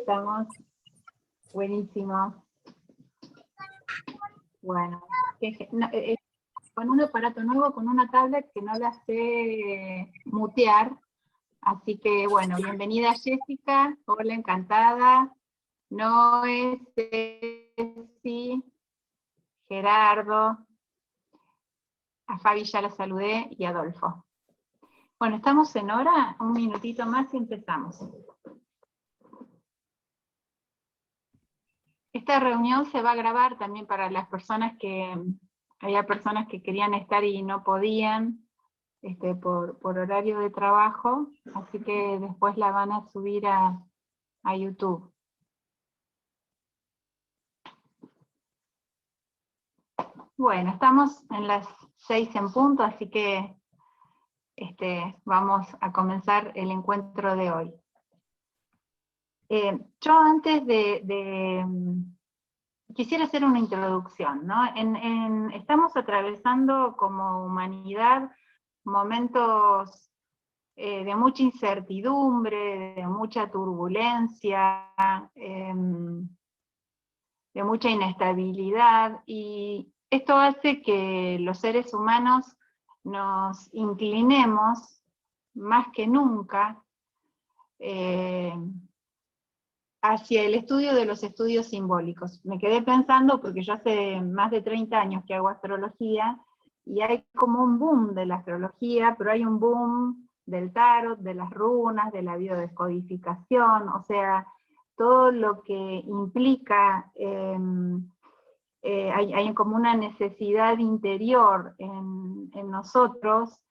estamos. Buenísimo. Bueno, con un aparato nuevo, con una tablet que no la sé mutear. Así que, bueno, bienvenida Jessica. Hola, encantada. Noé, Ceci, Gerardo. A Fabi ya la saludé y a Adolfo. Bueno, estamos en hora, un minutito más y empezamos. Esta reunión se va a grabar también para las personas había personas que querían estar y no podían por horario de trabajo, así que después la van a subir a YouTube. Bueno, estamos en las 6 en punto, así que vamos a comenzar el encuentro de hoy. Yo antes quisiera hacer una introducción, ¿no? Estamos atravesando como humanidad momentos de mucha incertidumbre, de mucha turbulencia, de mucha inestabilidad, y esto hace que los seres humanos nos inclinemos más que nunca hacia el estudio de los estudios simbólicos. Me quedé pensando, porque yo hace más de 30 años que hago astrología, y hay como un boom de la astrología, pero hay un boom del tarot, de las runas, de la biodescodificación, o sea, todo lo que implica, hay como una necesidad interior en nosotros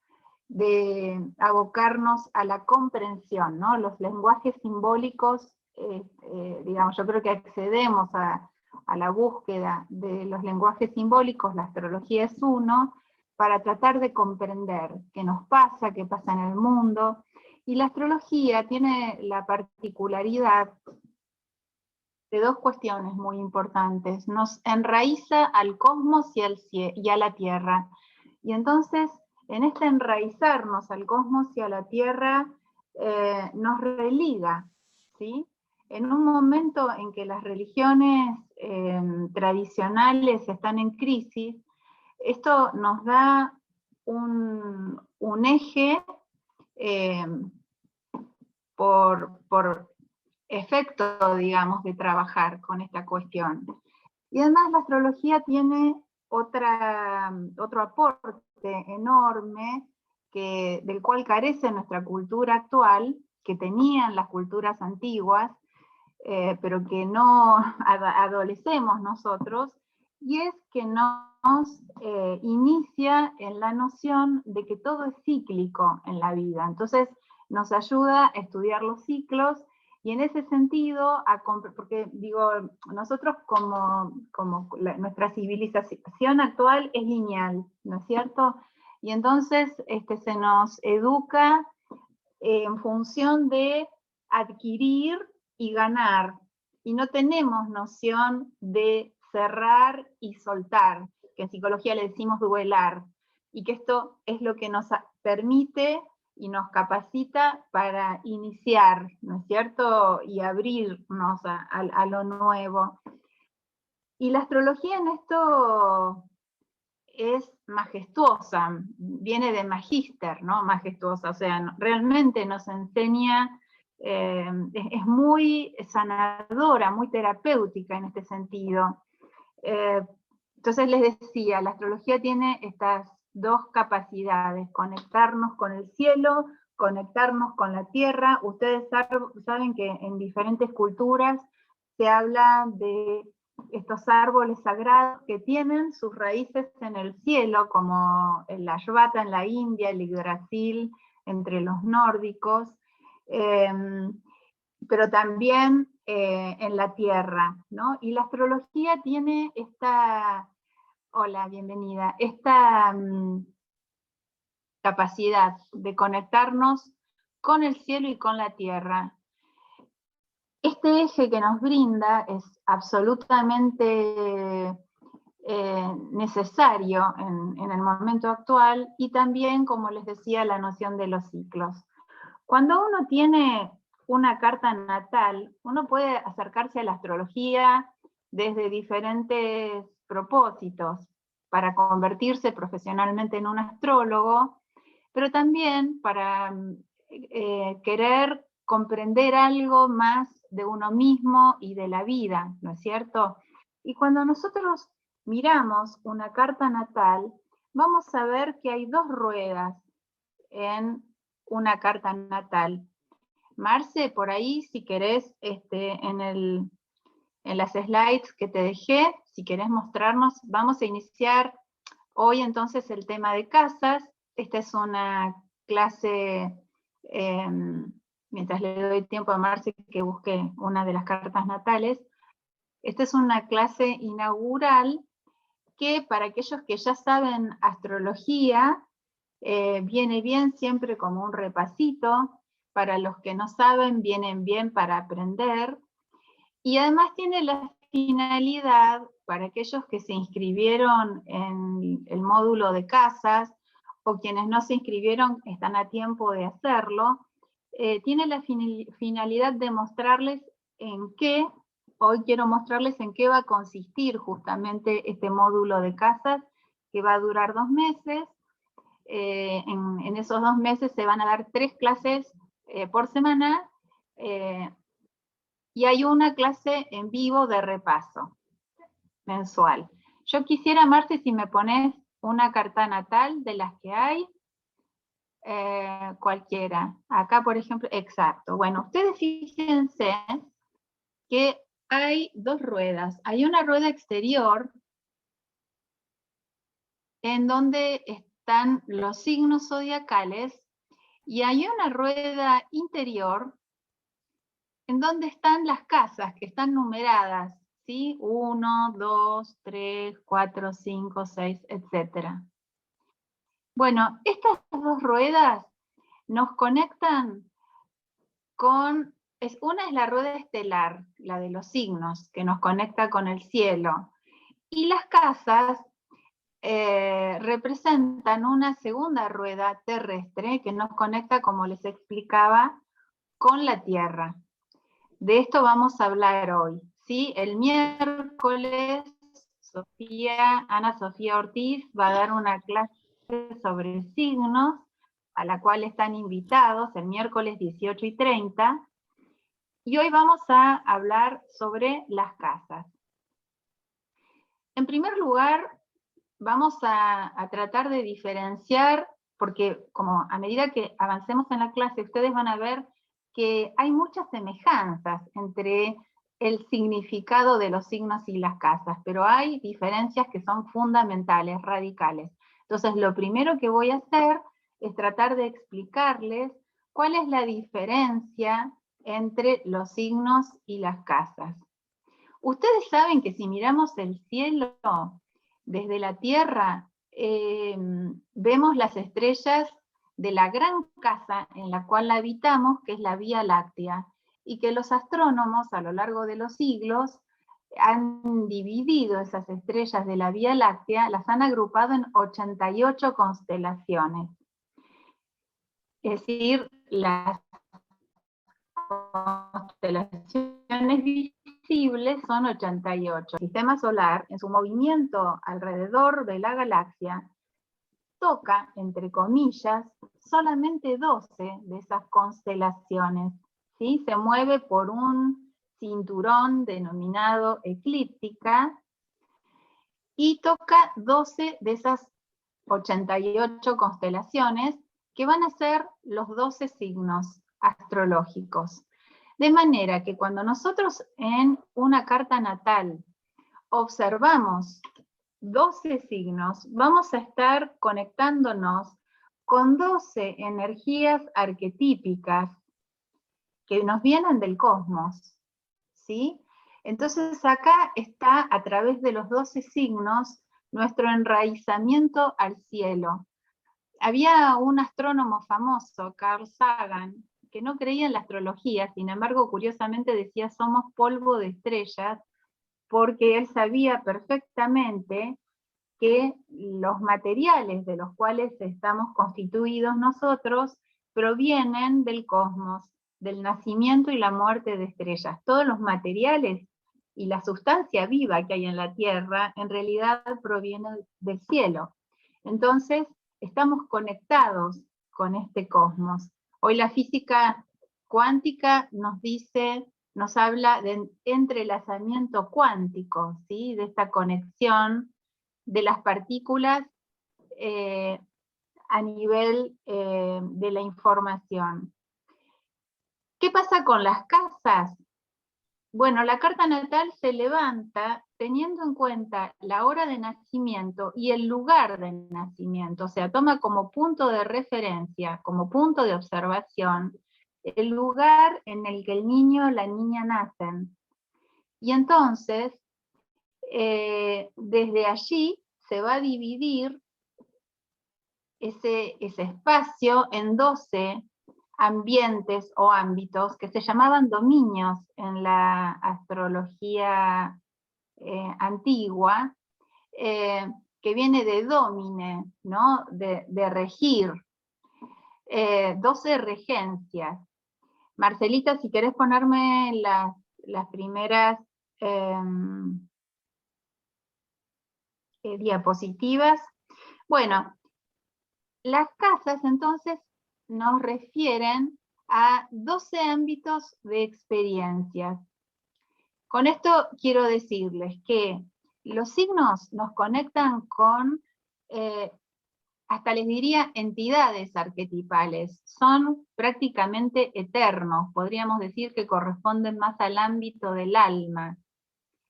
de abocarnos a la comprensión, ¿no? Los lenguajes simbólicos, digamos, yo creo que accedemos a la búsqueda de los lenguajes simbólicos, la astrología es uno, para tratar de comprender qué nos pasa, qué pasa en el mundo, y la astrología tiene la particularidad de dos cuestiones muy importantes: nos enraiza al cosmos y a la Tierra, y entonces en este enraizarnos al cosmos y a la Tierra nos religa, ¿sí? En un momento en que las religiones tradicionales están en crisis, esto nos da un eje por efecto, digamos, de trabajar con esta cuestión. Y además la astrología tiene otro aporte enorme del cual carece nuestra cultura actual, que tenían las culturas antiguas, pero que no adolecemos nosotros, y es que nos inicia en la noción de que todo es cíclico en la vida. Entonces nos ayuda a estudiar los ciclos, y en ese sentido, porque digo, nosotros nuestra civilización actual es lineal, ¿no es cierto? Y entonces se nos educa en función de adquirir y ganar, y no tenemos noción de cerrar y soltar, que en psicología le decimos duelar, y que esto es lo que nos permite y nos capacita para iniciar, ¿no es cierto?, y abrirnos a lo nuevo. Y la astrología en esto es majestuosa, viene de magíster, ¿no? Majestuosa, o sea, realmente nos enseña, es muy sanadora, muy terapéutica en este sentido. Entonces les decía, la astrología tiene estas dos capacidades: conectarnos con el cielo, conectarnos con la tierra. Ustedes saben que en diferentes culturas se habla de estos árboles sagrados que tienen sus raíces en el cielo, como el Ayurveda en la India, el Yggdrasil entre los nórdicos, pero también en la tierra, ¿no? Y la astrología tiene hola, bienvenida, esta capacidad de conectarnos con el cielo y con la tierra. Este eje que nos brinda es absolutamente necesario en el momento actual, y también, como les decía, la noción de los ciclos. Cuando uno tiene una carta natal, uno puede acercarse a la astrología desde diferentes propósitos, para convertirse profesionalmente en un astrólogo, pero también para querer comprender algo más de uno mismo y de la vida, ¿no es cierto? Y cuando nosotros miramos una carta natal, vamos a ver que hay dos ruedas en una carta natal. Marce, por ahí, si querés, en las slides que te dejé, si querés mostrarnos, vamos a iniciar hoy entonces el tema de casas. Esta es una clase, mientras le doy tiempo a Marce que busque una de las cartas natales, esta es una clase inaugural que para aquellos que ya saben astrología, viene bien siempre como un repasito, para los que no saben, vienen bien para aprender, y además tiene la finalidad, para aquellos que se inscribieron en el módulo de casas, o quienes no se inscribieron están a tiempo de hacerlo, tiene la finalidad de mostrarles en qué, hoy quiero mostrarles en qué va a consistir justamente este módulo de casas, que va a durar 2 meses. En esos 2 meses se van a dar 3 clases por semana, y hay una clase en vivo de repaso mensual. Yo quisiera, Marce, si me pones una carta natal de las que hay, cualquiera. Acá, por ejemplo, exacto. Bueno, ustedes fíjense que hay 2 ruedas. Hay una rueda exterior en donde están los signos zodiacales, y hay una rueda interior en donde están las casas que están numeradas, ¿sí? 1, 2, 3, 4, 5, 6, etc. Bueno, estas 2 ruedas nos conectan con, una es la rueda estelar, la de los signos, que nos conecta con el cielo, y las casas representan una segunda rueda terrestre que nos conecta, como les explicaba, con la Tierra. De esto vamos a hablar hoy, ¿sí? El miércoles, Ana Sofía Ortiz va a dar una clase sobre signos, a la cual están invitados el miércoles 18:30, y hoy vamos a hablar sobre las casas. En primer lugar, vamos a tratar de diferenciar, porque como a medida que avancemos en la clase, ustedes van a ver que hay muchas semejanzas entre el significado de los signos y las casas, pero hay diferencias que son fundamentales, radicales. Entonces, lo primero que voy a hacer es tratar de explicarles cuál es la diferencia entre los signos y las casas. Ustedes saben que si miramos el cielo desde la Tierra, vemos las estrellas de la gran casa en la cual habitamos, que es la Vía Láctea, y que los astrónomos a lo largo de los siglos han dividido esas estrellas de la Vía Láctea, las han agrupado en 88 constelaciones. Es decir, las constelaciones visibles son 88. El sistema solar, en su movimiento alrededor de la galaxia, toca, entre comillas, solamente 12 de esas constelaciones, ¿sí? Se mueve por un cinturón denominado eclíptica y toca 12 de esas 88 constelaciones, que van a ser los 12 signos astrológicos. De manera que cuando nosotros en una carta natal observamos 12 signos, vamos a estar conectándonos con 12 energías arquetípicas que nos vienen del cosmos, ¿sí? Entonces acá está, a través de los 12 signos, nuestro enraizamiento al cielo. Había un astrónomo famoso, Carl Sagan, que no creía en la astrología, sin embargo, curiosamente decía, somos polvo de estrellas, porque él sabía perfectamente que los materiales de los cuales estamos constituidos nosotros provienen del cosmos, del nacimiento y la muerte de estrellas. Todos los materiales y la sustancia viva que hay en la Tierra en realidad proviene del cielo. Entonces, estamos conectados con este cosmos. Hoy la física cuántica nos dice, nos habla de entrelazamiento cuántico, ¿sí? De esta conexión de las partículas a nivel de la información. ¿Qué pasa con las casas? Bueno, la carta natal se levanta teniendo en cuenta la hora de nacimiento y el lugar de nacimiento, o sea, toma como punto de referencia, como punto de observación, el lugar en el que el niño o la niña nacen. Y entonces, desde allí se va a dividir ese espacio en 12 ambientes o ámbitos que se llamaban dominios en la astrología antigua, que viene de domine, ¿no? de regir, 12 regencias. Marcelita, si querés ponerme las primeras diapositivas. Bueno, las casas entonces nos refieren a 12 ámbitos de experiencias. Con esto quiero decirles que los signos nos conectan con, hasta les diría, entidades arquetipales. Son prácticamente eternos, podríamos decir que corresponden más al ámbito del alma.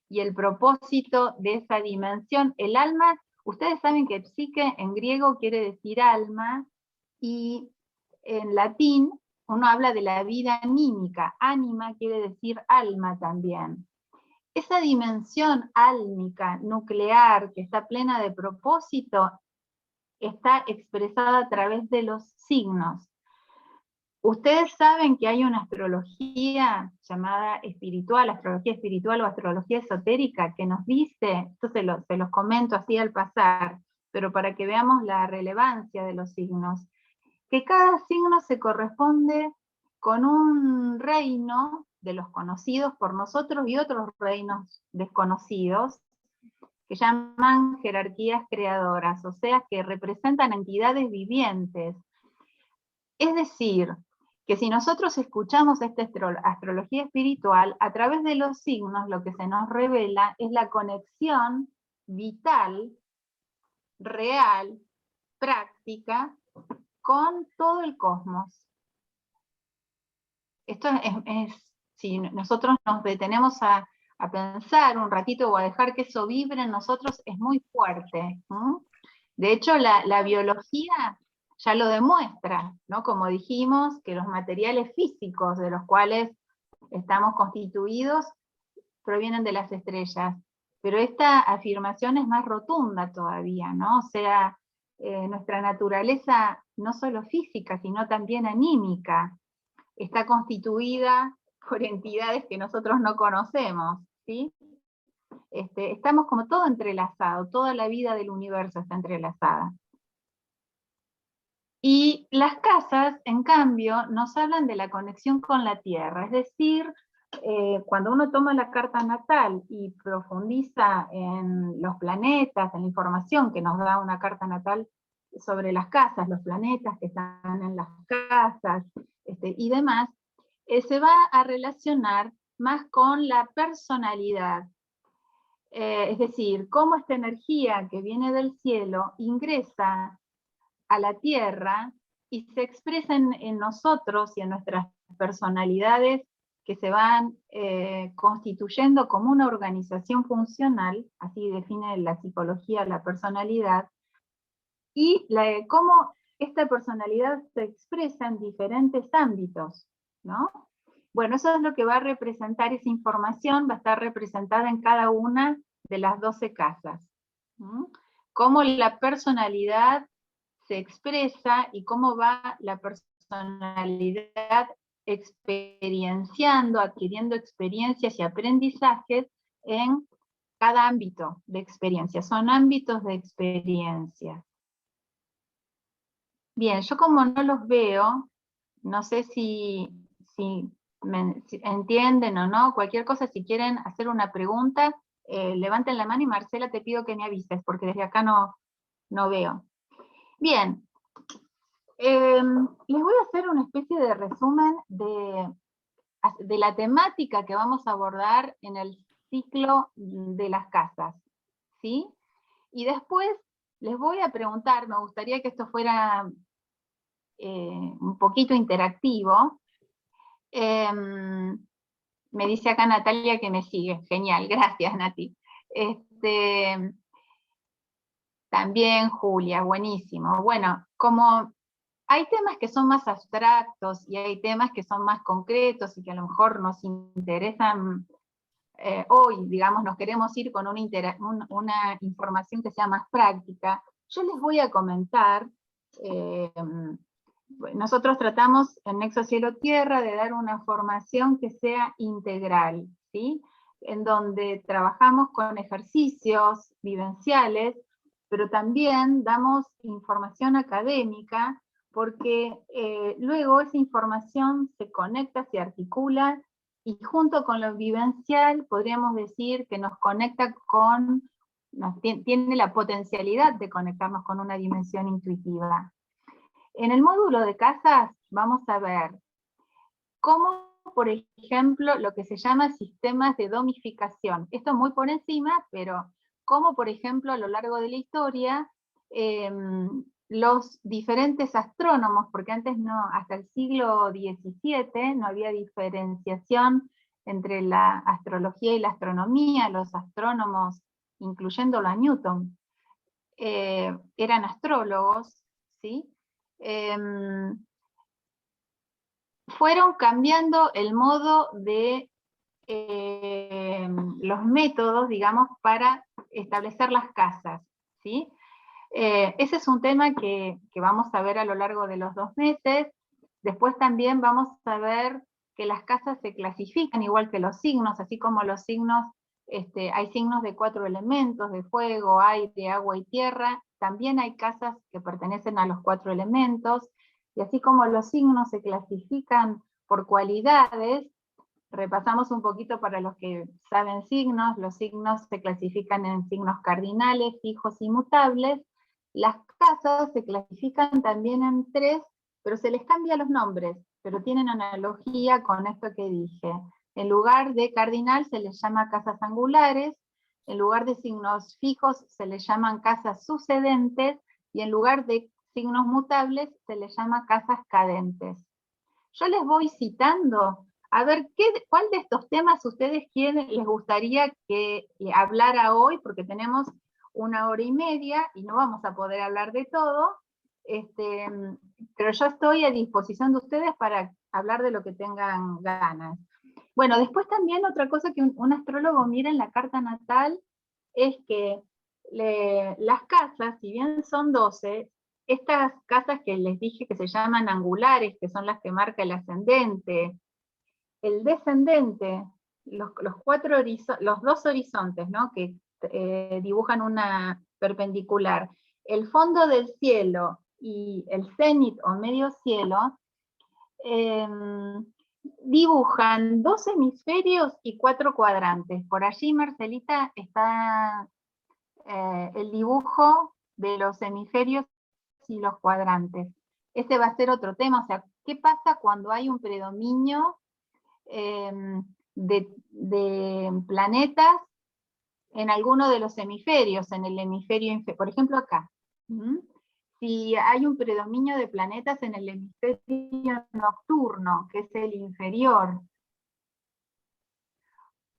Y el propósito de esa dimensión, el alma, ustedes saben que psique en griego quiere decir alma, y en latín uno habla de la vida anímica, ánima quiere decir alma también. Esa dimensión álmica, nuclear, que está plena de propósito, está expresada a través de los signos. Ustedes saben que hay una astrología llamada espiritual, astrología espiritual o astrología esotérica, que nos dice, esto se los comento así al pasar, pero para que veamos la relevancia de los signos, que cada signo se corresponde con un reino de los conocidos por nosotros y otros reinos desconocidos, que llaman jerarquías creadoras, o sea, que representan entidades vivientes. Es decir, que si nosotros escuchamos esta astrología espiritual, a través de los signos lo que se nos revela es la conexión vital, real, práctica, con todo el cosmos. Esto si nosotros nos detenemos a pensar un ratito o a dejar que eso vibre en nosotros, es muy fuerte. De hecho, la biología ya lo demuestra, ¿no? Como dijimos, que los materiales físicos de los cuales estamos constituidos provienen de las estrellas. Pero esta afirmación es más rotunda todavía, ¿no? O sea, nuestra naturaleza, no solo física, sino también anímica, está constituida por entidades que nosotros no conocemos, ¿sí? Estamos como todo entrelazado, toda la vida del universo está entrelazada. Y las casas, en cambio, nos hablan de la conexión con la Tierra, es decir, cuando uno toma la carta natal y profundiza en los planetas, en la información que nos da una carta natal sobre las casas, los planetas que están en las casas y demás, se va a relacionar más con la personalidad. Es decir, cómo esta energía que viene del cielo ingresa a la Tierra y se expresa en nosotros y en nuestras personalidades que se van constituyendo como una organización funcional, así define la psicología la personalidad, y cómo esta personalidad se expresa en diferentes ámbitos, ¿no? Bueno, eso es lo que va a representar esa información, va a estar representada en cada una de las 12 casas. Cómo la personalidad se expresa y cómo va la personalidad experienciando, adquiriendo experiencias y aprendizajes en cada ámbito de experiencia. Son ámbitos de experiencia. Bien, yo como no los veo, no sé si si entienden o no, cualquier cosa, si quieren hacer una pregunta, levanten la mano y Marcela te pido que me avises, porque desde acá no veo. Bien, les voy a hacer una especie de resumen de la temática que vamos a abordar en el ciclo de las casas, ¿sí? Y después les voy a preguntar, me gustaría que esto fuera un poquito interactivo. Me dice acá Natalia que me sigue, genial, gracias Nati. También Julia, buenísimo. Bueno, como hay temas que son más abstractos y hay temas que son más concretos y que a lo mejor nos interesan hoy, digamos, nos queremos ir con una información que sea más práctica, yo les voy a comentar, nosotros tratamos en Nexo Cielo Tierra de dar una formación que sea integral, ¿sí? En donde trabajamos con ejercicios vivenciales, pero también damos información académica, porque luego esa información se conecta, se articula, y junto con lo vivencial podríamos decir que nos conecta tiene la potencialidad de conectarnos con una dimensión intuitiva. En el módulo de casas vamos a ver cómo, por ejemplo, lo que se llama sistemas de domificación. Esto muy por encima, pero cómo, por ejemplo, a lo largo de la historia, los diferentes astrónomos, porque antes no, hasta el siglo XVII no había diferenciación entre la astrología y la astronomía, los astrónomos, incluyéndolo a Newton, eran astrólogos, ¿sí? Fueron cambiando el modo de los métodos, digamos, para establecer las casas, ¿sí? Ese es un tema que vamos a ver a lo largo de los 2 meses. Después también vamos a ver que las casas se clasifican igual que los signos, así como los signos, hay signos de 4 elementos, de fuego, aire, agua y tierra. También hay casas que pertenecen a los 4 elementos, y así como los signos se clasifican por cualidades, repasamos un poquito para los que saben signos, los signos se clasifican en signos cardinales, fijos y mutables. Las casas se clasifican también en 3, pero se les cambia los nombres, pero tienen analogía con esto que dije. En lugar de cardinal se les llama casas angulares, en lugar de signos fijos se les llaman casas sucedentes, y en lugar de signos mutables se les llama casas cadentes. Yo les voy citando a ver cuál de estos temas ustedes les gustaría que hablara hoy, porque tenemos 1 hora y media y no vamos a poder hablar de todo, pero yo estoy a disposición de ustedes para hablar de lo que tengan ganas. Bueno, después también otra cosa que un astrólogo mira en la carta natal es que las casas, si bien son 12, estas casas que les dije que se llaman angulares, que son las que marca el ascendente, el descendente, los 2 horizontes, ¿no? Que dibujan una perpendicular, el fondo del cielo y el cenit o medio cielo, dibujan 2 hemisferios y 4 cuadrantes. Por allí, Marcelita, está el dibujo de los hemisferios y los cuadrantes. Ese va a ser otro tema, o sea, ¿qué pasa cuando hay un predominio de planetas en alguno de los hemisferios, en el hemisferio inferior, por ejemplo acá? Si hay un predominio de planetas en el hemisferio nocturno, que es el inferior,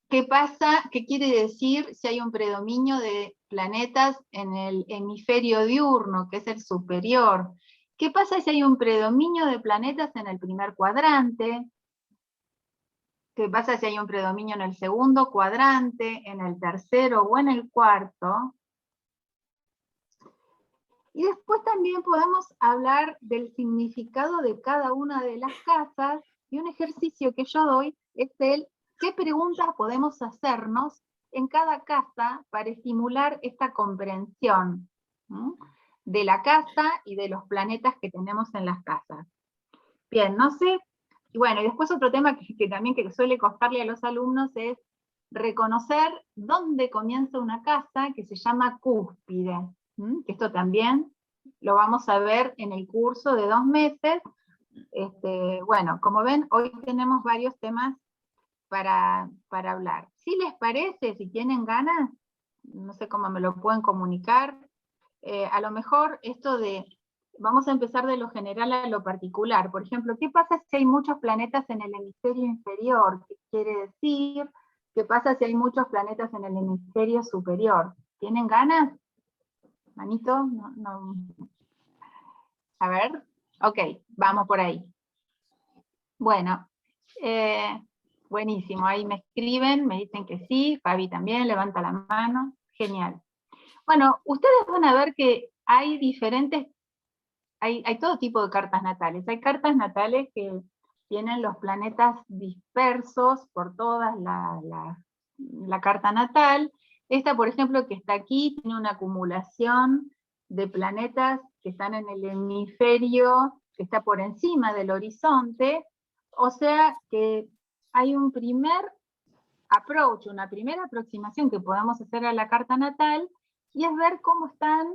¿qué pasa? ¿Qué quiere decir si hay un predominio de planetas en el hemisferio diurno, que es el superior? ¿Qué pasa si hay un predominio de planetas en el primer cuadrante? ¿Qué pasa si hay un predominio en el segundo cuadrante, en el tercero o en el cuarto? Y después también podemos hablar del significado de cada una de las casas, y un ejercicio que yo doy es el qué preguntas podemos hacernos en cada casa para estimular esta comprensión de la casa y de los planetas que tenemos en las casas. Bien, no sé Y bueno, y después otro tema que también que suele costarle a los alumnos es reconocer dónde comienza una casa, que se llama cúspide, que esto también lo vamos a ver en el curso de 2 meses. Bueno, como ven, hoy tenemos varios temas para hablar. Si les parece, si tienen ganas, no sé cómo me lo pueden comunicar, a lo mejor esto de, vamos a empezar de lo general a lo particular. Por ejemplo, ¿qué pasa si hay muchos planetas en el hemisferio inferior? ¿Qué quiere decir? ¿Qué pasa si hay muchos planetas en el hemisferio superior? ¿Tienen ganas? ¿Manito? No. A ver, ok, vamos por ahí. Bueno, buenísimo, ahí me escriben, me dicen que sí, Fabi también, levanta la mano, genial. Bueno, ustedes van a ver que hay diferentes, hay todo tipo de cartas natales. Hay cartas natales que tienen los planetas dispersos por toda la carta natal. Esta, por ejemplo, que está aquí, tiene una acumulación de planetas que están en el hemisferio, que está por encima del horizonte, o sea que hay un primer approach, una primera aproximación que podemos hacer a la carta natal, y es ver cómo están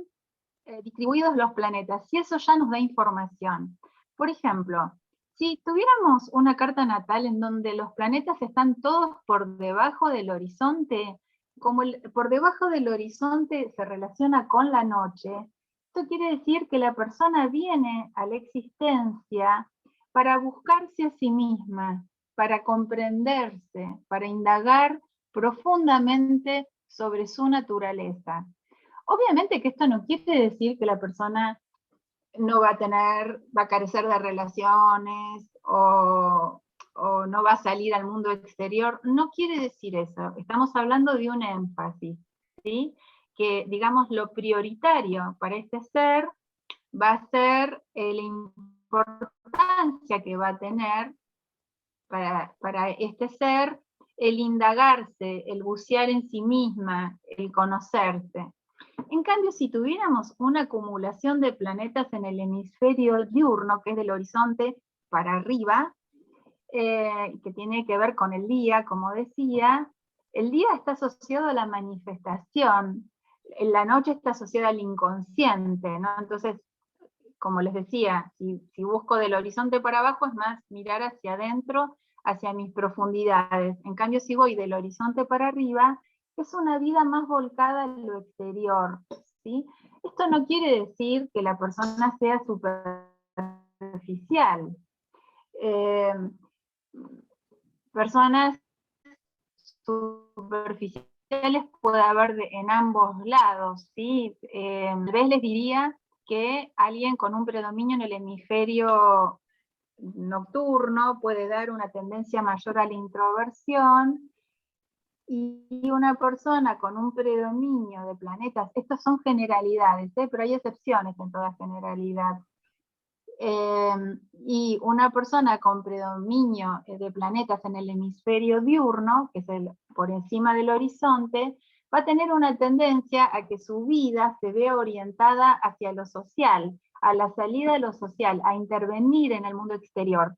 distribuidos los planetas, y eso ya nos da información. Por ejemplo, si tuviéramos una carta natal en donde los planetas están todos por debajo del horizonte, como por debajo del horizonte se relaciona con la noche, esto quiere decir que la persona viene a la existencia para buscarse a sí misma, para comprenderse, para indagar profundamente sobre su naturaleza. Obviamente que esto no quiere decir que la persona no va a carecer de relaciones o no va a salir al mundo exterior, no quiere decir eso. Estamos hablando de un énfasis, ¿sí? Que, digamos, lo prioritario para este ser va a ser la importancia que va a tener para este ser el indagarse, el bucear en sí misma, el conocerse. En cambio, si tuviéramos una acumulación de planetas en el hemisferio diurno, que es del horizonte para arriba, que tiene que ver con el día, como decía, el día está asociado a la manifestación, la noche está asociada al inconsciente, ¿no? Entonces, como les decía, si busco del horizonte para abajo es más mirar hacia adentro, hacia mis profundidades. En cambio, si voy del horizonte para arriba, es una vida más volcada a lo exterior, ¿sí? Esto no quiere decir que la persona sea superficial. Personas superficiales puede haber en ambos lados, ¿sí? Tal vez les diría que alguien con un predominio en el hemisferio nocturno puede dar una tendencia mayor a la introversión, y una persona con un predominio de planetas, estas son generalidades, pero hay excepciones en toda generalidad, y una persona con predominio de planetas en el hemisferio diurno, que es por encima del horizonte, va a tener una tendencia a que su vida se vea orientada hacia lo social, a la salida de lo social, a intervenir en el mundo exterior.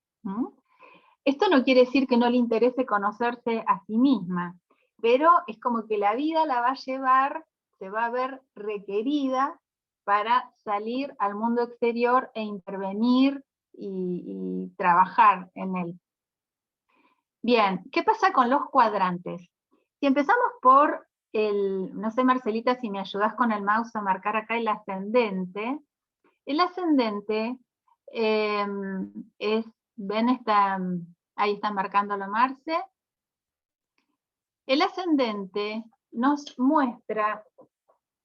Esto no quiere decir que no le interese conocerse a sí misma, pero es como que la vida la va a llevar, se va a ver requerida para salir al mundo exterior e intervenir y trabajar en él. Bien, ¿qué pasa con los cuadrantes? Si empezamos por no sé, Marcelita, si me ayudás con el mouse a marcar acá el ascendente. El ascendente es, ven, ahí están marcándolo Marce. El ascendente nos muestra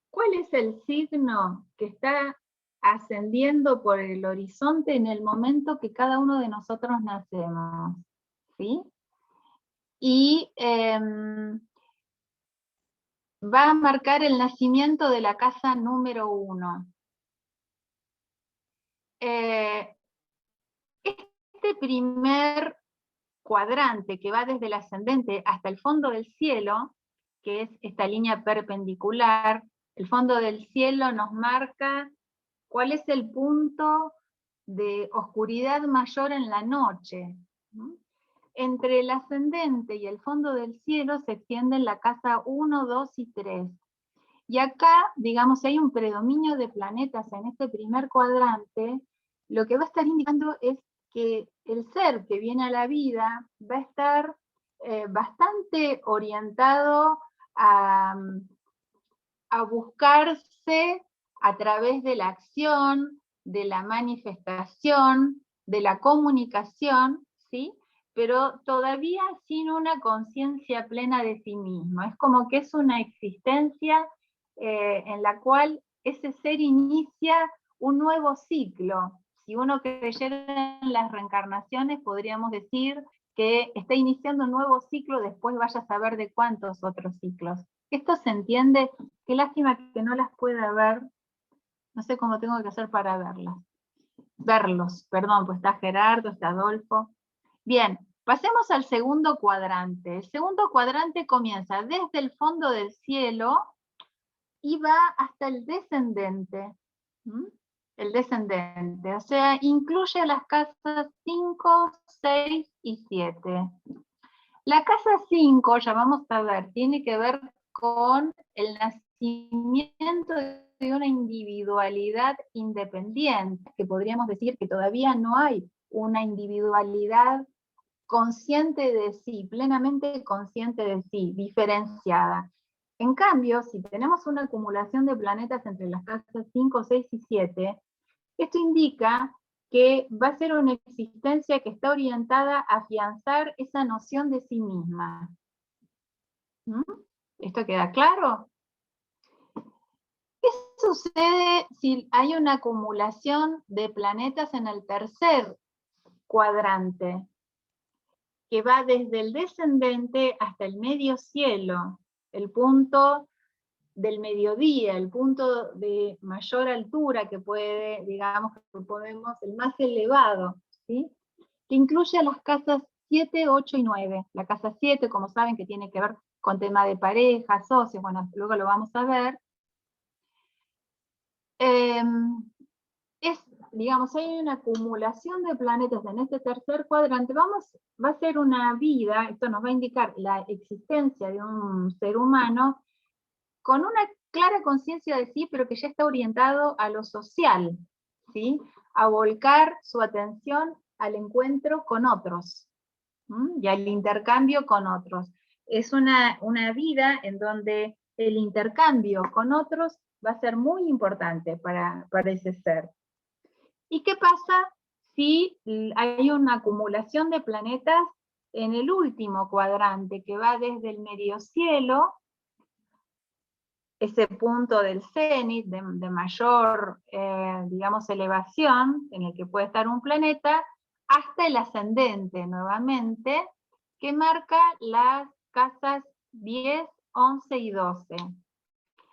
cuál es el signo que está ascendiendo por el horizonte en el momento que cada uno de nosotros nacemos, ¿sí? Y va a marcar el nacimiento de la casa número 1. Este primer cuadrante que va desde el ascendente hasta el fondo del cielo, que es esta línea perpendicular, el fondo del cielo nos marca cuál es el punto de oscuridad mayor en la noche. ¿Mm? Entre el ascendente y el fondo del cielo se extienden la casa 1, 2 y 3. Y acá, digamos, hay un predominio de planetas en este primer cuadrante, lo que va a estar indicando es que el ser que viene a la vida va a estar bastante orientado a buscarse a través de la acción, de la manifestación, de la comunicación, ¿sí? Pero todavía sin una conciencia plena de sí mismo. Es como que es una existencia en la cual ese ser inicia un nuevo ciclo. Si uno creyera en las reencarnaciones, podríamos decir que está iniciando un nuevo ciclo, después vaya a saber de cuántos otros ciclos. ¿Esto se entiende? Qué lástima que no las pueda ver. No sé cómo tengo que hacer para verlas. Verlos, perdón, pues está Gerardo, está Adolfo. Bien, pasemos al segundo cuadrante. El segundo cuadrante comienza desde el fondo del cielo y va hasta el descendente. ¿Mm? El descendente, o sea, incluye las casas 5, 6 y 7. La casa 5, ya vamos a ver, tiene que ver con el nacimiento de una individualidad independiente, que podríamos decir que todavía no hay una individualidad consciente de sí, plenamente consciente de sí, diferenciada. En cambio, si tenemos una acumulación de planetas entre las casas 5, 6 y 7, esto indica que va a ser una existencia que está orientada a afianzar esa noción de sí misma. ¿Mm? ¿Esto queda claro? ¿Qué sucede si hay una acumulación de planetas en el tercer cuadrante, que va desde el descendente hasta el medio cielo, el punto del mediodía, el punto de mayor altura que puede, digamos, que podemos, el más elevado, ¿sí? Que incluye a las casas 7, 8 y 9. La casa 7, como saben, que tiene que ver con tema de pareja, socios, bueno, luego lo vamos a ver. Digamos, hay una acumulación de planetas en este tercer cuadrante. Va a ser una vida, esto nos va a indicar la existencia de un ser humano con una clara conciencia de sí, pero que ya está orientado a lo social, ¿sí? A volcar su atención al encuentro con otros, y al intercambio con otros. Es una vida en donde el intercambio con otros va a ser muy importante para ese ser. ¿Y qué pasa si hay una acumulación de planetas en el último cuadrante, que va desde el mediocielo, ese punto del cenit de mayor, digamos, elevación, en el que puede estar un planeta, hasta el ascendente nuevamente, que marca las casas 10, 11 y 12.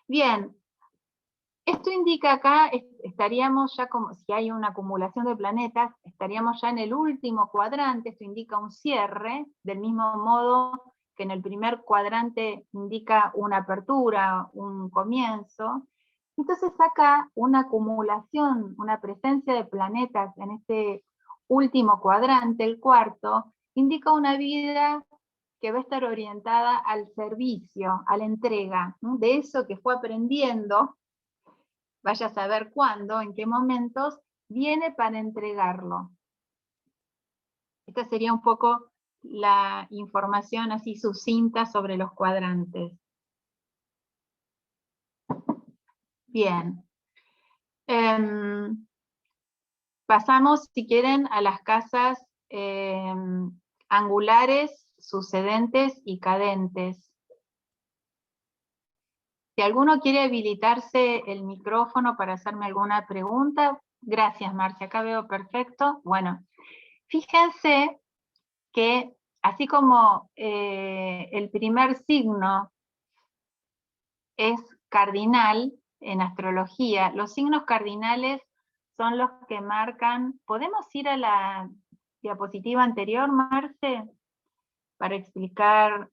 Bien, esto indica acá, estaríamos ya como, si hay una acumulación de planetas, estaríamos ya en el último cuadrante, esto indica un cierre, del mismo modo que en el primer cuadrante indica una apertura, un comienzo. Entonces acá una acumulación, una presencia de planetas en este último cuadrante, el cuarto, indica una vida que va a estar orientada al servicio, a la entrega, ¿no? De eso que fue aprendiendo, vaya a saber cuándo, en qué momentos, viene para entregarlo. Esta sería un poco la información así sucinta sobre los cuadrantes. Bien. Pasamos, si quieren, a las casas angulares, sucedentes y cadentes. Si alguno quiere habilitarse el micrófono para hacerme alguna pregunta, gracias Marcia, acá veo perfecto. Bueno, fíjense que así como el primer signo es cardinal en astrología, los signos cardinales son los que marcan. ¿Podemos ir a la diapositiva anterior, Marce? Para explicar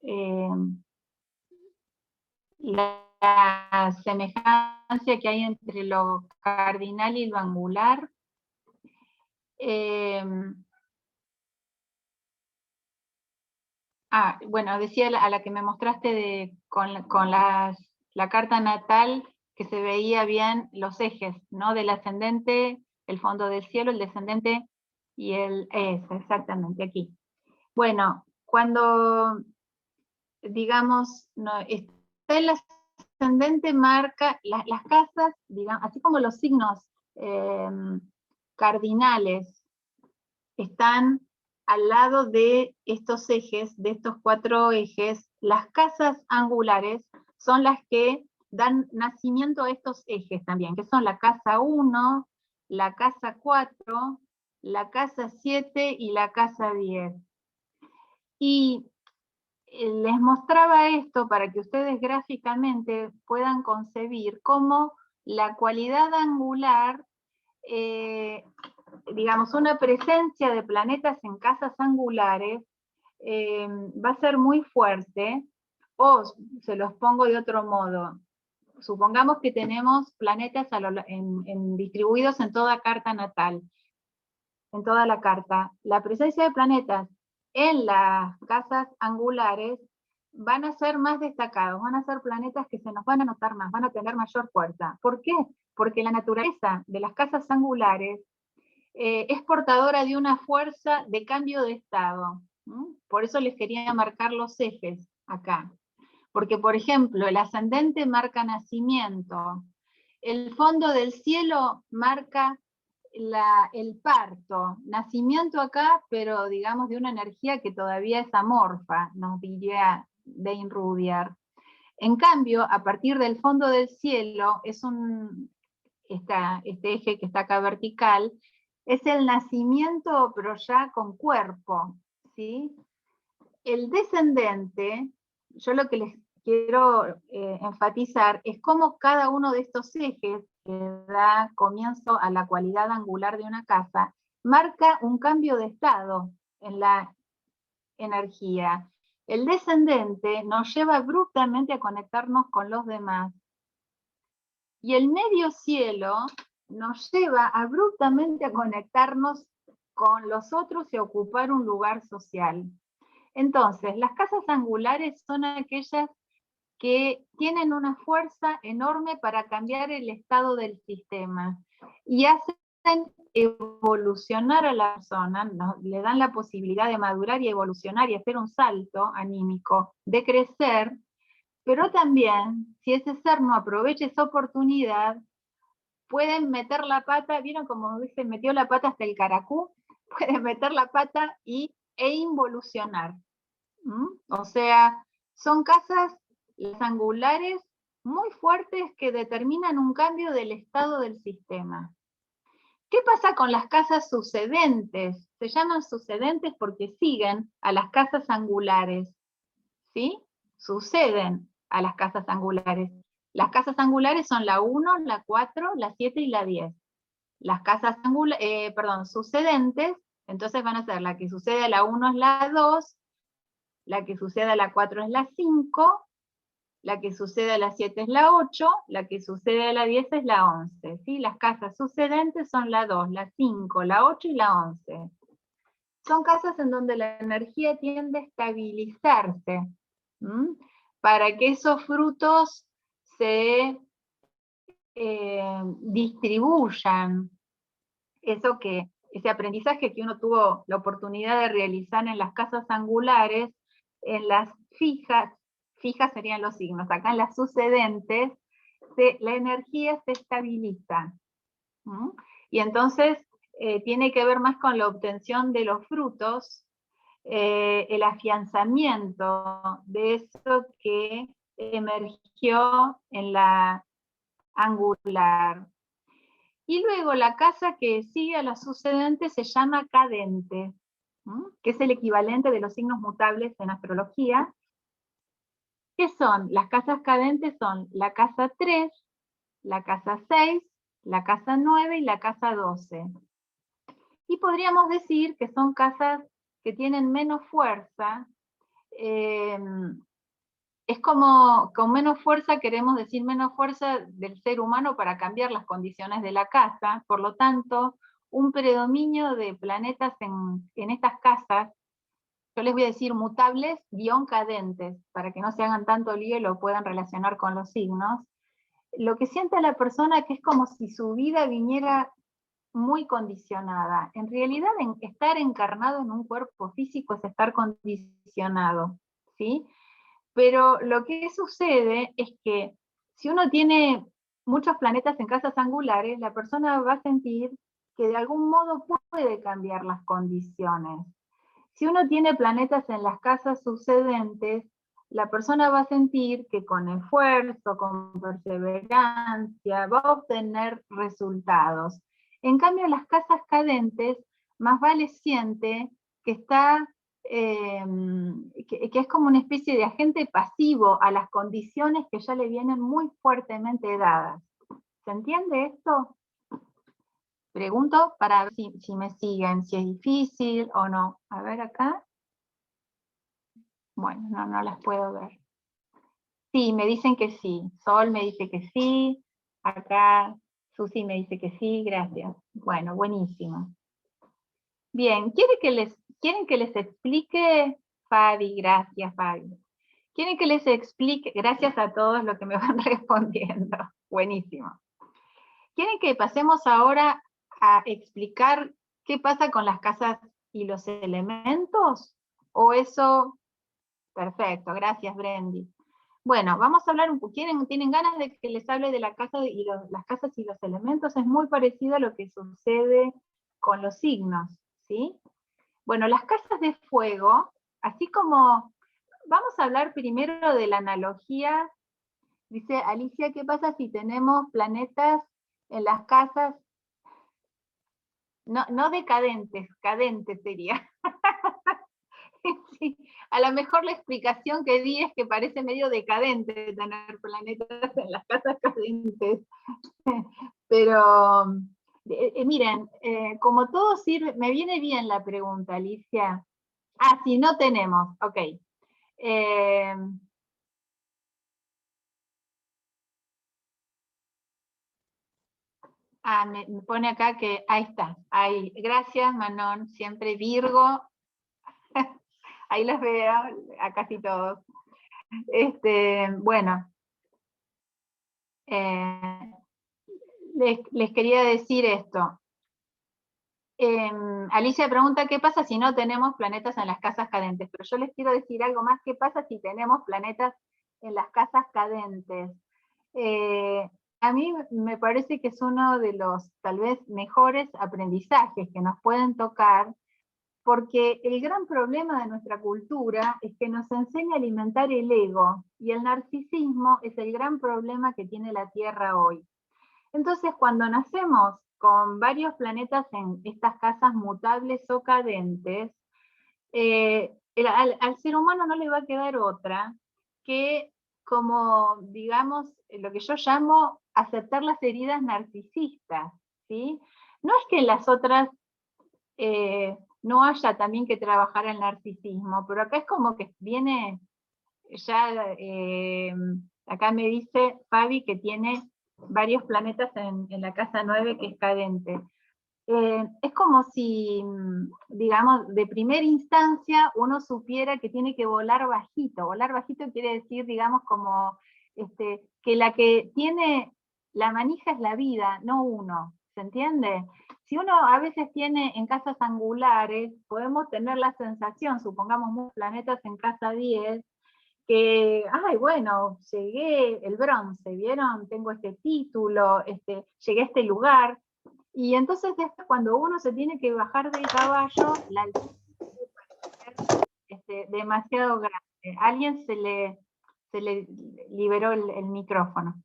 la semejanza que hay entre lo cardinal y lo angular. Bueno, decía a la que me mostraste con la carta natal, que se veía bien los ejes, ¿no? Del ascendente, el fondo del cielo, el descendente y exactamente aquí. Bueno, cuando, digamos, no, está el ascendente marca, las casas, digamos, así como los signos cardinales están al lado de estos ejes, de estos 4 ejes, las casas angulares son las que dan nacimiento a estos ejes también, que son la casa 1, la casa 4, la casa 7 y la casa 10. Y les mostraba esto para que ustedes gráficamente puedan concebir cómo la cualidad angular, digamos, una presencia de planetas en casas angulares va a ser muy fuerte, o se los pongo de otro modo. Supongamos que tenemos planetas distribuidos en toda carta natal, en toda la carta. La presencia de planetas en las casas angulares van a ser más destacados, van a ser planetas que se nos van a notar más, van a tener mayor fuerza. ¿Por qué? Porque la naturaleza de las casas angulares es portadora de una fuerza de cambio de estado. Por eso les quería marcar los ejes acá. Porque, por ejemplo, el ascendente marca nacimiento, el fondo del cielo marca el parto, nacimiento acá, pero digamos de una energía que todavía es amorfa, nos diría Dane Rudyard. En cambio, a partir del fondo del cielo, este eje que está acá vertical, es el nacimiento, pero ya con cuerpo, ¿sí? El descendente, yo lo que les quiero enfatizar es cómo cada uno de estos ejes que da comienzo a la cualidad angular de una casa, marca un cambio de estado en la energía. El descendente nos lleva abruptamente a conectarnos con los demás. Y el medio cielo nos lleva abruptamente a conectarnos con los otros y a ocupar un lugar social. Entonces, las casas angulares son aquellas que tienen una fuerza enorme para cambiar el estado del sistema y hacen evolucionar a la persona, le dan la posibilidad de madurar y evolucionar y hacer un salto anímico, de crecer, pero también, si ese ser no aprovecha esa oportunidad, pueden meter la pata, ¿vieron como dice, metió la pata hasta el caracú? Pueden meter la pata e involucionar. O sea, son casas angulares muy fuertes que determinan un cambio del estado del sistema. ¿Qué pasa con las casas sucedentes? Se llaman sucedentes porque siguen a las casas angulares, ¿sí? Suceden a las casas angulares. Las casas angulares son la 1, la 4, la 7 y la 10. Las casas sucedentes, entonces van a ser la que sucede a la 1 es la 2, la que sucede a la 4 es la 5, la que sucede a la 7 es la 8, la que sucede a la 10 es la 11. ¿Sí? Las casas sucedentes son la 2, la 5, la 8 y la 11. Son casas en donde la energía tiende a estabilizarse, para que esos frutos se distribuyan. Ese aprendizaje que uno tuvo la oportunidad de realizar en las casas angulares, en las fijas serían los signos, acá en las sucedentes, la energía se estabiliza. Y entonces tiene que ver más con la obtención de los frutos, el afianzamiento de eso que emergió en la angular. Y luego la casa que sigue a la sucedente se llama cadente, que es el equivalente de los signos mutables en astrología. ¿Qué son? Las casas cadentes son la casa 3, la casa 6, la casa 9 y la casa 12. Y podríamos decir que son casas que tienen menos fuerza. Es como, con menos fuerza queremos decir menos fuerza del ser humano para cambiar las condiciones de la casa, por lo tanto, un predominio de planetas en estas casas yo les voy a decir mutables guión cadentes, para que no se hagan tanto lío y lo puedan relacionar con los signos. Lo que siente la persona que es como si su vida viniera muy condicionada. En realidad, estar encarnado en un cuerpo físico es estar condicionado, ¿sí? Pero lo que sucede es que si uno tiene muchos planetas en casas angulares, la persona va a sentir que de algún modo puede cambiar las condiciones. Si uno tiene planetas en las casas sucedentes, la persona va a sentir que con esfuerzo, con perseverancia, va a obtener resultados. En cambio, las casas cadentes, más vale siente que está, que es como una especie de agente pasivo a las condiciones que ya le vienen muy fuertemente dadas. ¿Se entiende esto? Pregunto para ver si me siguen, si es difícil o no. A ver acá. Bueno, no las puedo ver. Sí, me dicen que sí. Sol me dice que sí. Acá Susi me dice que sí, gracias. Bueno, buenísimo. Bien, ¿quieren que les explique? Fabi, gracias Fabi. ¿Quieren que les explique? Gracias a todos los que me van respondiendo. Buenísimo. ¿Quieren que pasemos ahora a explicar qué pasa con las casas y los elementos? ¿O eso? Perfecto, gracias Brendy. Bueno, vamos a hablar un poco. ¿Tienen ganas de que les hable de la casa y las casas y los elementos? Es muy parecido a lo que sucede con los signos, ¿sí? Bueno, las casas de fuego, así como, vamos a hablar primero de la analogía. Dice Alicia, ¿qué pasa si tenemos planetas en las casas? No decadentes, cadentes sería. Sí, a lo mejor la explicación que di es que parece medio decadente tener planetas en las casas cadentes. Pero miren, como todo sirve, me viene bien la pregunta, Alicia. Ah, sí, no tenemos, ok. Me pone acá que, ahí está, ahí. Gracias, Manon, siempre Virgo. Ahí los veo, a casi todos. Bueno, les quería decir esto. Alicia pregunta qué pasa si no tenemos planetas en las casas cadentes, pero yo les quiero decir algo más, qué pasa si tenemos planetas en las casas cadentes. A mí me parece que es uno de los tal vez mejores aprendizajes que nos pueden tocar, porque el gran problema de nuestra cultura es que nos enseña a alimentar el ego, y el narcisismo es el gran problema que tiene la Tierra hoy. Entonces, cuando nacemos con varios planetas en estas casas mutables o cadentes, al ser humano no le va a quedar otra que, como, digamos, lo que yo llamo aceptar las heridas narcisistas, ¿sí? No es que en las otras no haya también que trabajar el narcisismo, pero acá es como que viene ya, acá me dice Fabi que tiene varios planetas en la casa 9 que es cadente. Es como si, digamos, de primera instancia uno supiera que tiene que volar bajito. Volar bajito quiere decir, digamos, como que la que tiene la manija es la vida, no uno. ¿Se entiende? Si uno a veces tiene en casas angulares, podemos tener la sensación, supongamos muchos planetas en casa 10, que, ay, bueno, llegué el bronce, ¿vieron? Tengo este título, llegué a este lugar. Y entonces después cuando uno se tiene que bajar del caballo, la altura es demasiado grande. Alguien se le liberó el micrófono.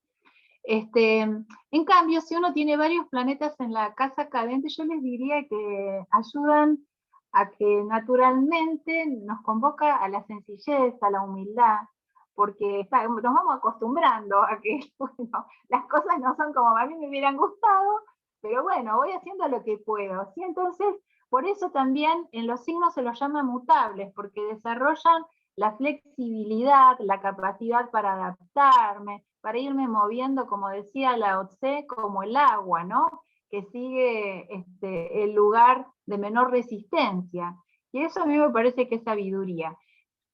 En cambio, si uno tiene varios planetas en la casa cadente, yo les diría que ayudan a que naturalmente nos convoca a la sencillez, a la humildad, porque nos vamos acostumbrando a que bueno, las cosas no son como a mí me hubieran gustado, pero bueno, voy haciendo lo que puedo, ¿sí? Entonces, por eso también en los signos se los llama mutables, porque desarrollan la flexibilidad, la capacidad para adaptarme, para irme moviendo, como decía Lao Tse, como el agua, ¿no? Que sigue el lugar de menor resistencia. Y eso a mí me parece que es sabiduría.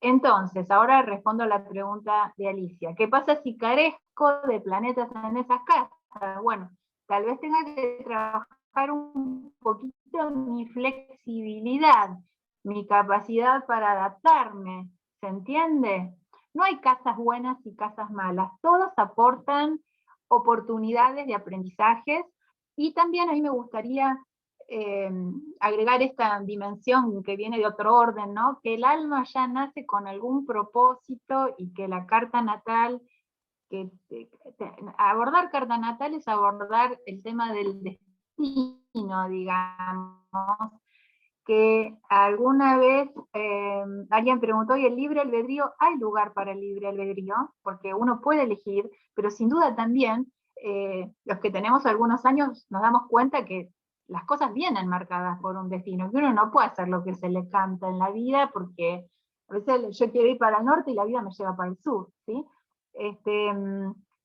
Entonces, ahora respondo a la pregunta de Alicia. ¿Qué pasa si carezco de planetas en esas casas? Bueno, tal vez tenga que trabajar un poquito mi flexibilidad, mi capacidad para adaptarme, ¿se entiende? No hay casas buenas y casas malas, todas aportan oportunidades de aprendizajes, y también a mí me gustaría agregar esta dimensión que viene de otro orden, ¿no? Que el alma ya nace con algún propósito, y que la carta natal, abordar carta natal es abordar el tema del destino, digamos, que alguna vez alguien preguntó, ¿y el libre albedrío? Hay lugar para el libre albedrío, porque uno puede elegir, pero sin duda también los que tenemos algunos años nos damos cuenta que las cosas vienen marcadas por un destino, que uno no puede hacer lo que se le canta en la vida, porque a veces yo quiero ir para el norte y la vida me lleva para el sur, ¿sí?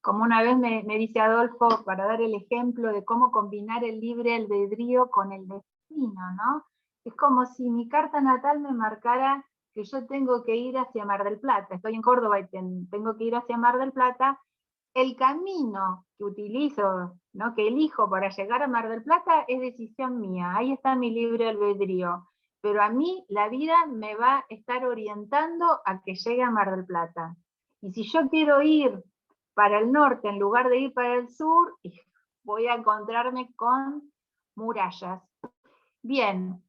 Como una vez me dice Adolfo, para dar el ejemplo de cómo combinar el libre albedrío con el destino, ¿no? Es como si mi carta natal me marcara que yo tengo que ir hacia Mar del Plata. Estoy en Córdoba y tengo que ir hacia Mar del Plata. El camino que utilizo, ¿no?, que elijo para llegar a Mar del Plata, es decisión mía. Ahí está mi libre albedrío. Pero a mí la vida me va a estar orientando a que llegue a Mar del Plata. Y si yo quiero ir para el norte en lugar de ir para el sur, voy a encontrarme con murallas. Bien.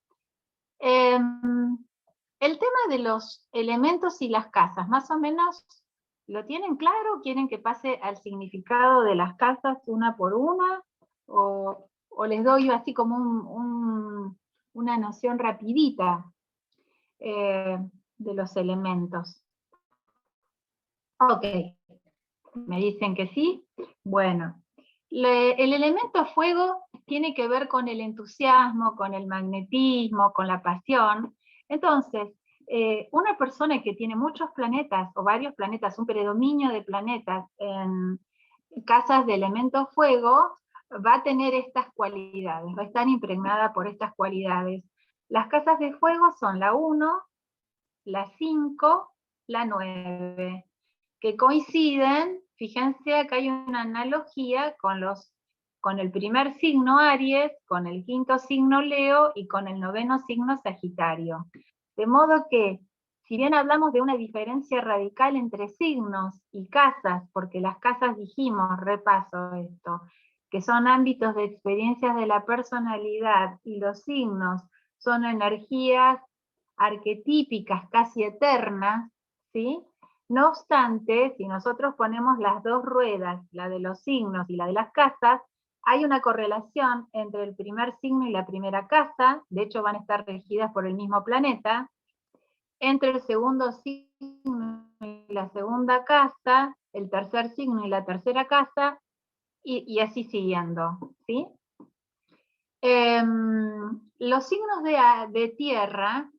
El tema de los elementos y las casas, más o menos, ¿lo tienen claro? ¿Quieren que pase al significado de las casas una por una? ¿O les doy así como una noción rapidita de los elementos? Ok, me dicen que sí. Bueno, el elemento fuego tiene que ver con el entusiasmo, con el magnetismo, con la pasión. Entonces, una persona que tiene muchos planetas o varios planetas, un predominio de planetas en casas de elemento fuego, va a tener estas cualidades, va a estar impregnada por estas cualidades. Las casas de fuego son la 1, la 5, la 9, que coinciden. Fíjense, acá hay una analogía con el primer signo Aries, con el quinto signo Leo y con el noveno signo Sagitario. De modo que, si bien hablamos de una diferencia radical entre signos y casas, porque las casas, dijimos, repaso esto, que son ámbitos de experiencias de la personalidad, y los signos son energías arquetípicas casi eternas, ¿sí? No obstante, si nosotros ponemos las dos ruedas, la de los signos y la de las casas, hay una correlación entre el primer signo y la primera casa, de hecho van a estar regidas por el mismo planeta, entre el segundo signo y la segunda casa, el tercer signo y la tercera casa, y así siguiendo, ¿sí? Los signos de tierra,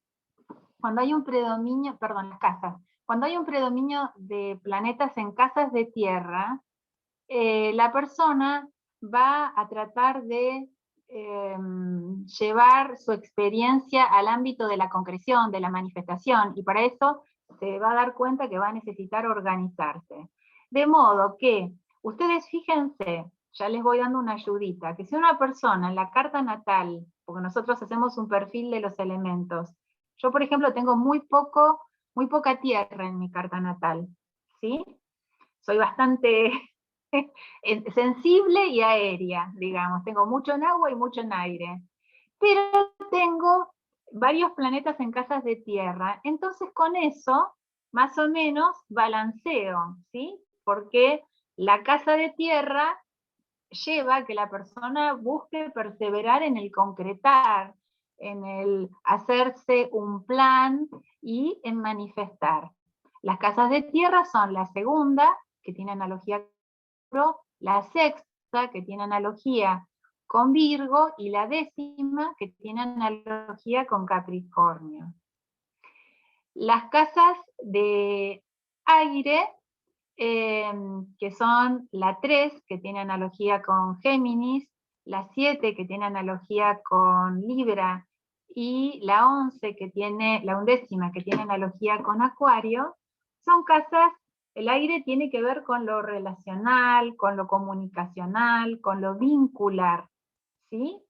cuando hay un predominio, perdón, las casas, cuando hay un predominio de planetas en casas de tierra, la persona va a tratar de llevar su experiencia al ámbito de la concreción, de la manifestación, y para eso se va a dar cuenta que va a necesitar organizarse. De modo que, ustedes fíjense, ya les voy dando una ayudita, que si una persona en la carta natal, porque nosotros hacemos un perfil de los elementos, yo por ejemplo tengo muy poca tierra en mi carta natal, ¿sí? Soy bastante sensible y aérea, digamos, tengo mucho en agua y mucho en aire, pero tengo varios planetas en casas de tierra, entonces con eso más o menos balanceo, ¿sí? Porque la casa de tierra lleva a que la persona busque perseverar en el concretar, en el hacerse un plan y en manifestar. Las casas de tierra son la segunda, que tiene analogía con la sexta, que tiene analogía con Virgo, y la 10ª, que tiene analogía con Capricornio. Las casas de aire, que son la 3, que tiene analogía con Géminis, la 7, que tiene analogía con Libra, y la 11, que tiene, la 11ª, que tiene analogía con Acuario, son casas, el aire tiene que ver con lo relacional, con lo comunicacional, con lo vincular, ¿sí?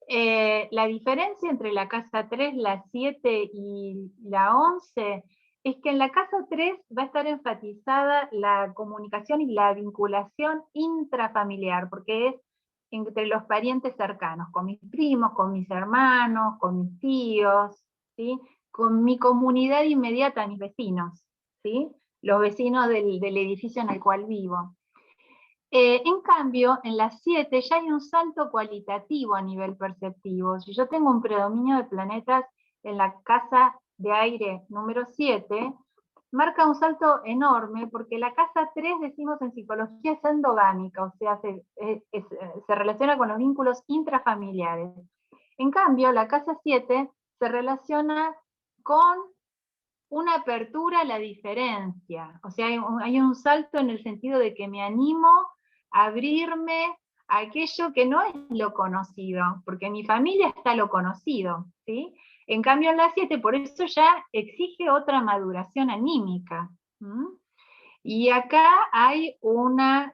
La diferencia entre la casa 3, la 7 y la 11 es que en la casa 3 va a estar enfatizada la comunicación y la vinculación intrafamiliar, porque es entre los parientes cercanos, con mis primos, con mis hermanos, con mis tíos, ¿sí? Con mi comunidad inmediata, mis vecinos, ¿sí? Los vecinos del edificio en el cual vivo. En cambio, en las 7 ya hay un salto cualitativo a nivel perceptivo. Si yo tengo un predominio de planetas en la casa de aire número 7, marca un salto enorme, porque la casa 3, decimos en psicología, es endogámica, o sea, se relaciona con los vínculos intrafamiliares. En cambio, la casa 7 se relaciona con una apertura a la diferencia, o sea, hay un salto en el sentido de que me animo a abrirme a aquello que no es lo conocido, porque en mi familia está lo conocido, ¿sí? En cambio en la 7, por eso ya exige otra maduración anímica. Y acá hay una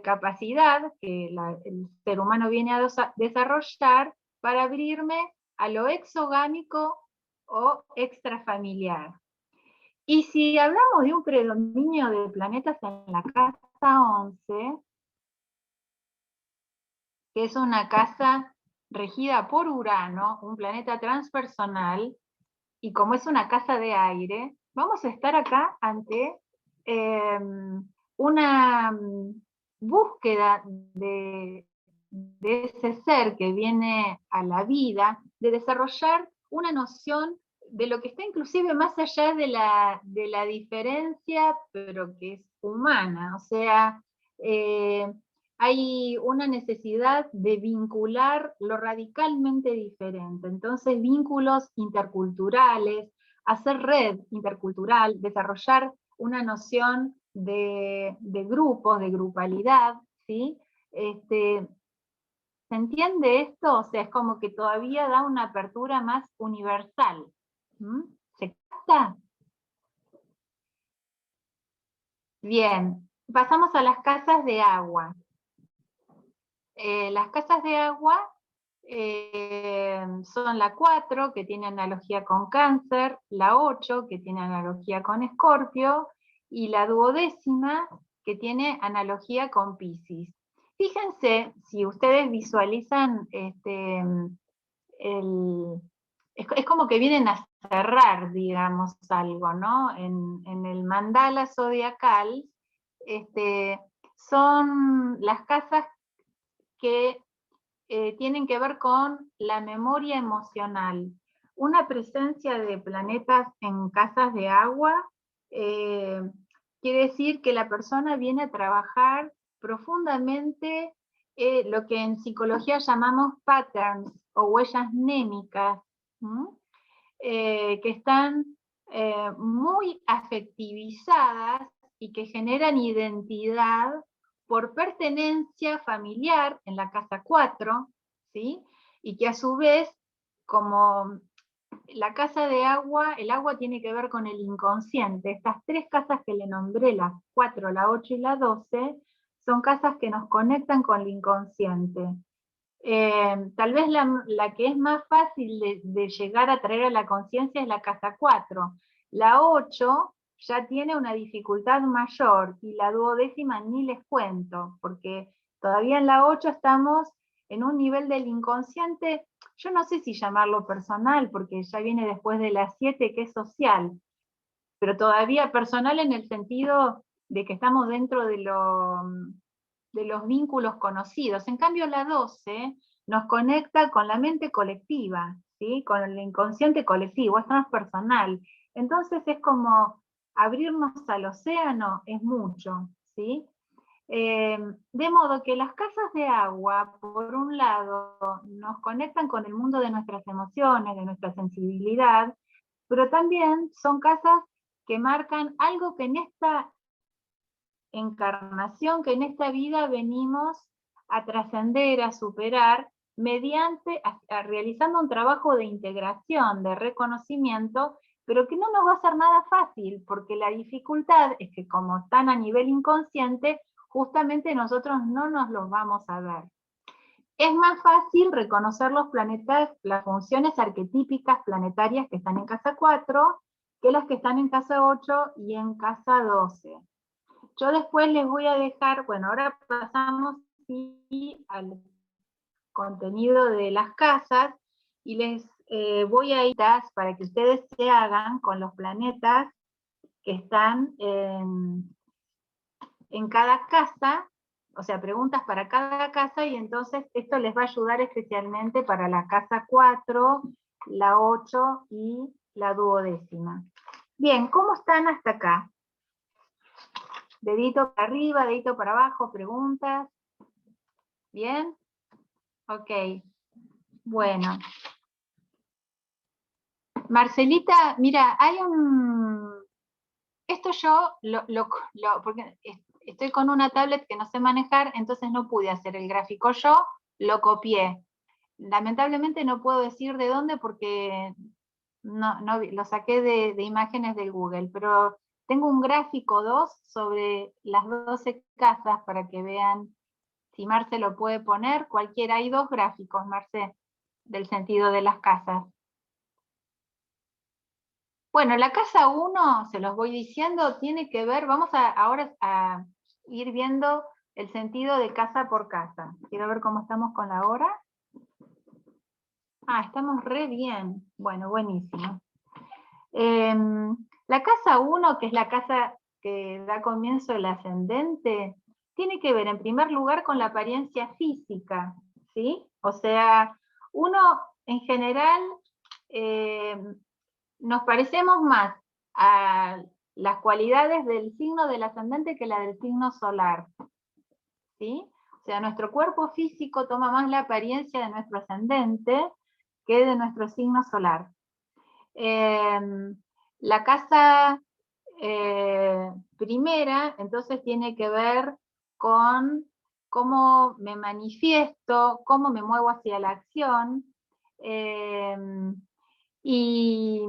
capacidad que el ser humano viene a desarrollar para abrirme a lo exogámico o extrafamiliar. Y si hablamos de un predominio de planetas en la casa 11, que es una casa regida por Urano, un planeta transpersonal, y como es una casa de aire, vamos a estar acá ante una búsqueda de ese ser que viene a la vida, de desarrollar una noción de lo que está inclusive más allá de la diferencia, pero que es humana. O sea, hay una necesidad de vincular lo radicalmente diferente. Entonces, vínculos interculturales, hacer red intercultural, desarrollar una noción de grupos, de grupalidad, ¿sí? ¿Se entiende esto? O sea, es como que todavía da una apertura más universal. ¿Se capta? Bien, pasamos a las casas de agua. Las casas de agua son la 4, que tiene analogía con Cáncer, la 8, que tiene analogía con Escorpio, y la 12ª, que tiene analogía con Piscis. Fíjense, si ustedes visualizan, es como que vienen a cerrar, digamos, algo, ¿no? En el mandala zodiacal, son las casas que tienen que ver con la memoria emocional. Una presencia de planetas en casas de agua quiere decir que la persona viene a trabajar profundamente lo que en psicología llamamos patterns o huellas némicas, que están muy afectivizadas y que generan identidad por pertenencia familiar en la casa 4, ¿sí? Y que a su vez, como la casa de agua, el agua tiene que ver con el inconsciente. Estas 3 casas que le nombré, la 4, la 8 y la 12, son casas que nos conectan con el inconsciente. Tal vez la que es más fácil de llegar a traer a la conciencia es la casa 4. La 8 ya tiene una dificultad mayor, y la 12ª ni les cuento, porque todavía en la 8 estamos en un nivel del inconsciente, yo no sé si llamarlo personal, porque ya viene después de la 7, que es social, pero todavía personal en el sentido de que estamos dentro de los vínculos conocidos. En cambio la 12 nos conecta con la mente colectiva, ¿sí? Con el inconsciente colectivo, esto no es personal. Entonces es como abrirnos al océano, es mucho, ¿sí? De modo que las casas de agua, por un lado, nos conectan con el mundo de nuestras emociones, de nuestra sensibilidad, pero también son casas que marcan algo que en esta encarnación, que en esta vida venimos a trascender, a superar, realizando un trabajo de integración, de reconocimiento, pero que no nos va a ser nada fácil, porque la dificultad es que como están a nivel inconsciente, justamente nosotros no nos los vamos a ver. Es más fácil reconocer los planetas, las funciones arquetípicas planetarias que están en casa 4, que las que están en casa 8 y en casa 12. Yo después les voy a dejar, bueno, ahora pasamos al contenido de las casas, y les voy a ir para que ustedes se hagan con los planetas que están en cada casa, o sea, preguntas para cada casa, y entonces esto les va a ayudar especialmente para la casa 4, la 8 y la 12ª. Bien, ¿cómo están hasta acá? Dedito para arriba, dedito para abajo, preguntas. ¿Bien? Ok. Bueno. Marcelita, mira, hay un... Esto yo, porque estoy con una tablet que no sé manejar, entonces no pude hacer el gráfico yo, lo copié. Lamentablemente no puedo decir de dónde porque no, lo saqué de imágenes de Google, pero tengo un gráfico 2 sobre las 12 casas para que vean si Marce lo puede poner. Cualquiera, hay 2 gráficos, Marce, del sentido de las casas. Bueno, la casa 1, se los voy diciendo, tiene que ver, vamos ahora a ir viendo el sentido de casa por casa. Quiero ver cómo estamos con la hora. Ah, estamos re bien. Bueno, buenísimo. La casa 1, que es la casa que da comienzo el ascendente, tiene que ver en primer lugar con la apariencia física, ¿sí? O sea, uno en general nos parecemos más a las cualidades del signo del ascendente que la del signo solar, ¿sí? O sea, nuestro cuerpo físico toma más la apariencia de nuestro ascendente que de nuestro signo solar. La casa primera, entonces, tiene que ver con cómo me manifiesto, cómo me muevo hacia la acción, y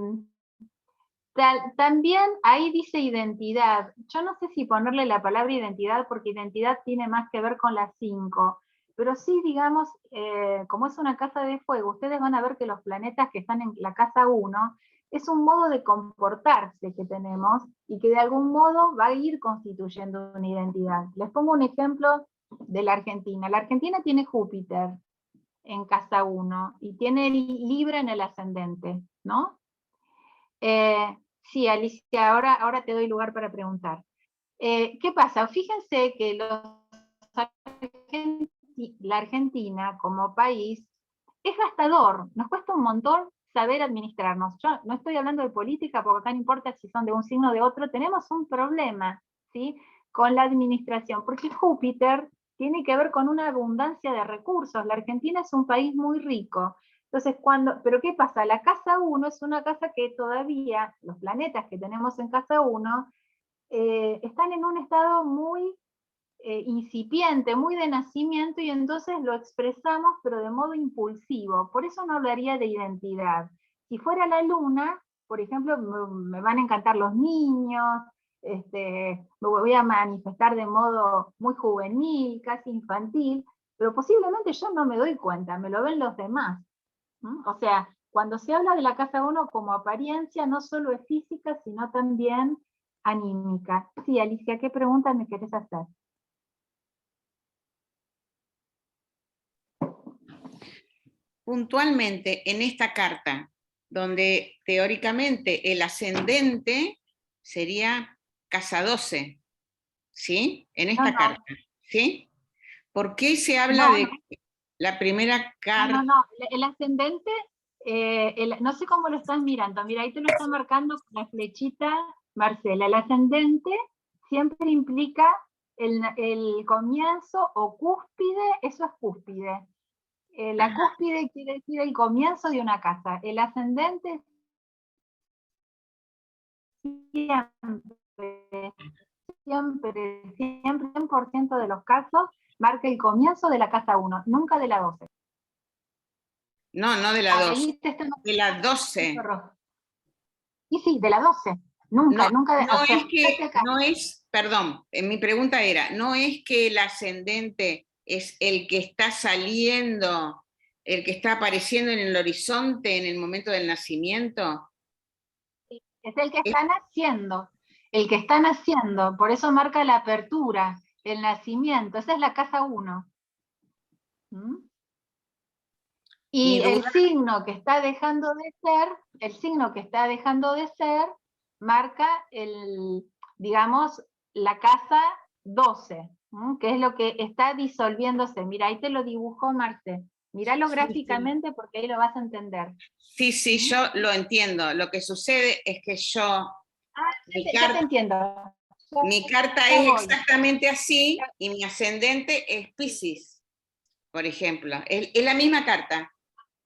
también ahí dice identidad. Yo no sé si ponerle la palabra identidad, porque identidad tiene más que ver con las 5, pero sí, digamos, como es una casa de fuego, ustedes van a ver que los planetas que están en la casa 1 es un modo de comportarse que tenemos y que de algún modo va a ir constituyendo una identidad. Les pongo un ejemplo de la Argentina. La Argentina tiene Júpiter en casa 1 y tiene Libra en el ascendente, ¿no? Sí, Alicia, ahora te doy lugar para preguntar. ¿Qué pasa? Fíjense que la Argentina como país es gastador, nos cuesta un montón saber administrarnos. Yo no estoy hablando de política porque acá no importa si son de un signo o de otro, tenemos un problema, ¿sí?, con la administración, porque Júpiter tiene que ver con una abundancia de recursos. La Argentina es un país muy rico. Entonces, pero ¿qué pasa? La casa 1 es una casa que todavía, los planetas que tenemos en casa 1, están en un estado muy incipiente, muy de nacimiento, y entonces lo expresamos pero de modo impulsivo. Por eso no hablaría de identidad. Si fuera la luna, por ejemplo, me van a encantar los niños, me voy a manifestar de modo muy juvenil, casi infantil, pero posiblemente yo no me doy cuenta, me lo ven los demás. O sea, cuando se habla de la casa 1 como apariencia, no solo es física, sino también anímica. Sí, Alicia, ¿qué pregunta me querés hacer? Puntualmente, en esta carta, donde teóricamente el ascendente sería casa 12, ¿sí? En esta carta, ¿sí? ¿Por qué se habla de la primera carta? No, el ascendente, no sé cómo lo estás mirando, mira, ahí te lo está marcando con la flechita, Marcela. El ascendente siempre implica el comienzo o cúspide, eso es cúspide. La cúspide quiere decir el comienzo de una casa. El ascendente siempre, 100% de los casos, marca el comienzo de la casa 1, nunca de la 12. No, no de la 2, Ahí te están de la 12. Y sí, de la 12. Nunca, No, nunca, no o sea, es que, acá. no es, perdón, mi pregunta era, no es que el ascendente es el que está saliendo, el que está apareciendo en el horizonte en el momento del nacimiento. Es el que está naciendo, el que está naciendo, por eso marca la apertura, el nacimiento, esa es la casa 1. ¿Mm? Mi Y el duda, signo que está dejando de ser, el signo que está dejando de ser, marca digamos, la casa 12, que es lo que está disolviéndose. Mira, ahí te lo dibujó Marce. Míralo sí, sí. gráficamente porque ahí lo vas a entender. Sí, sí, ¿Mm? yo lo entiendo. Lo que sucede es que Ya te entiendo. mi carta Ya es voy. exactamente así y mi ascendente es Piscis, por ejemplo. Es la misma carta.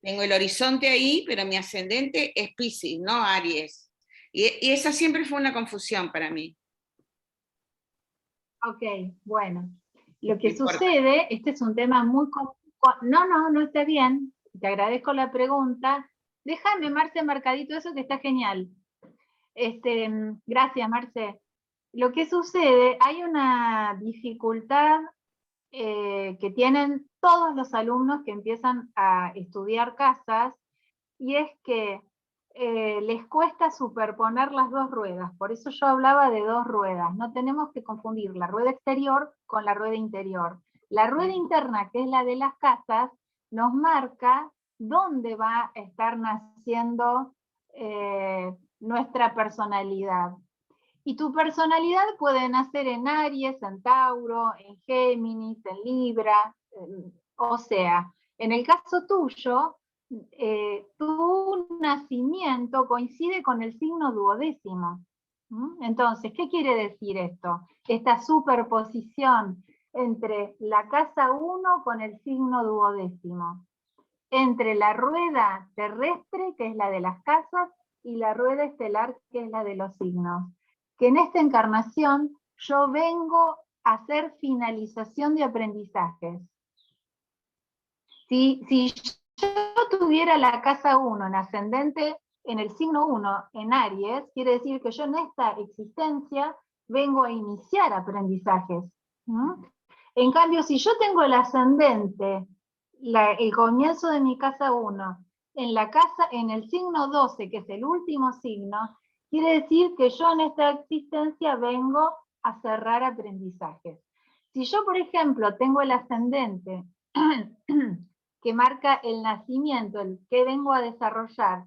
Tengo el horizonte ahí, pero mi ascendente es Piscis, no Aries. Y esa siempre fue una confusión para mí. Ok, bueno. Lo No que importa. sucede, este es un tema muy... No está bien. Te agradezco la pregunta. Déjame, Marce, marcadito eso que está genial. Gracias, Marce. Lo que sucede, hay una dificultad que tienen todos los alumnos que empiezan a estudiar casas, y es que les cuesta superponer las dos ruedas. Por eso yo hablaba de dos ruedas. No tenemos que confundir la rueda exterior con la rueda interior. La rueda interna, que es la de las casas, nos marca dónde va a estar naciendo nuestra personalidad. Y tu personalidad puede nacer en Aries, en Tauro, en Géminis, en Libra, o sea, en el caso tuyo, tu nacimiento coincide con el signo duodécimo. Entonces, ¿qué quiere decir esto? Esta superposición entre la casa 1 con el signo duodécimo, entre la rueda terrestre, que es la de las casas, y la rueda estelar, que es la de los signos. Que en esta encarnación yo vengo a hacer finalización de aprendizajes. Si yo tuviera la casa 1 en ascendente, en el signo 1 en Aries, quiere decir que yo en esta existencia vengo a iniciar aprendizajes. En cambio, si yo tengo el ascendente, el comienzo de mi casa 1, en el signo 12, que es el último signo, quiere decir que yo en esta existencia vengo a cerrar aprendizajes. Si yo, por ejemplo, tengo el ascendente que marca el nacimiento, el que vengo a desarrollar,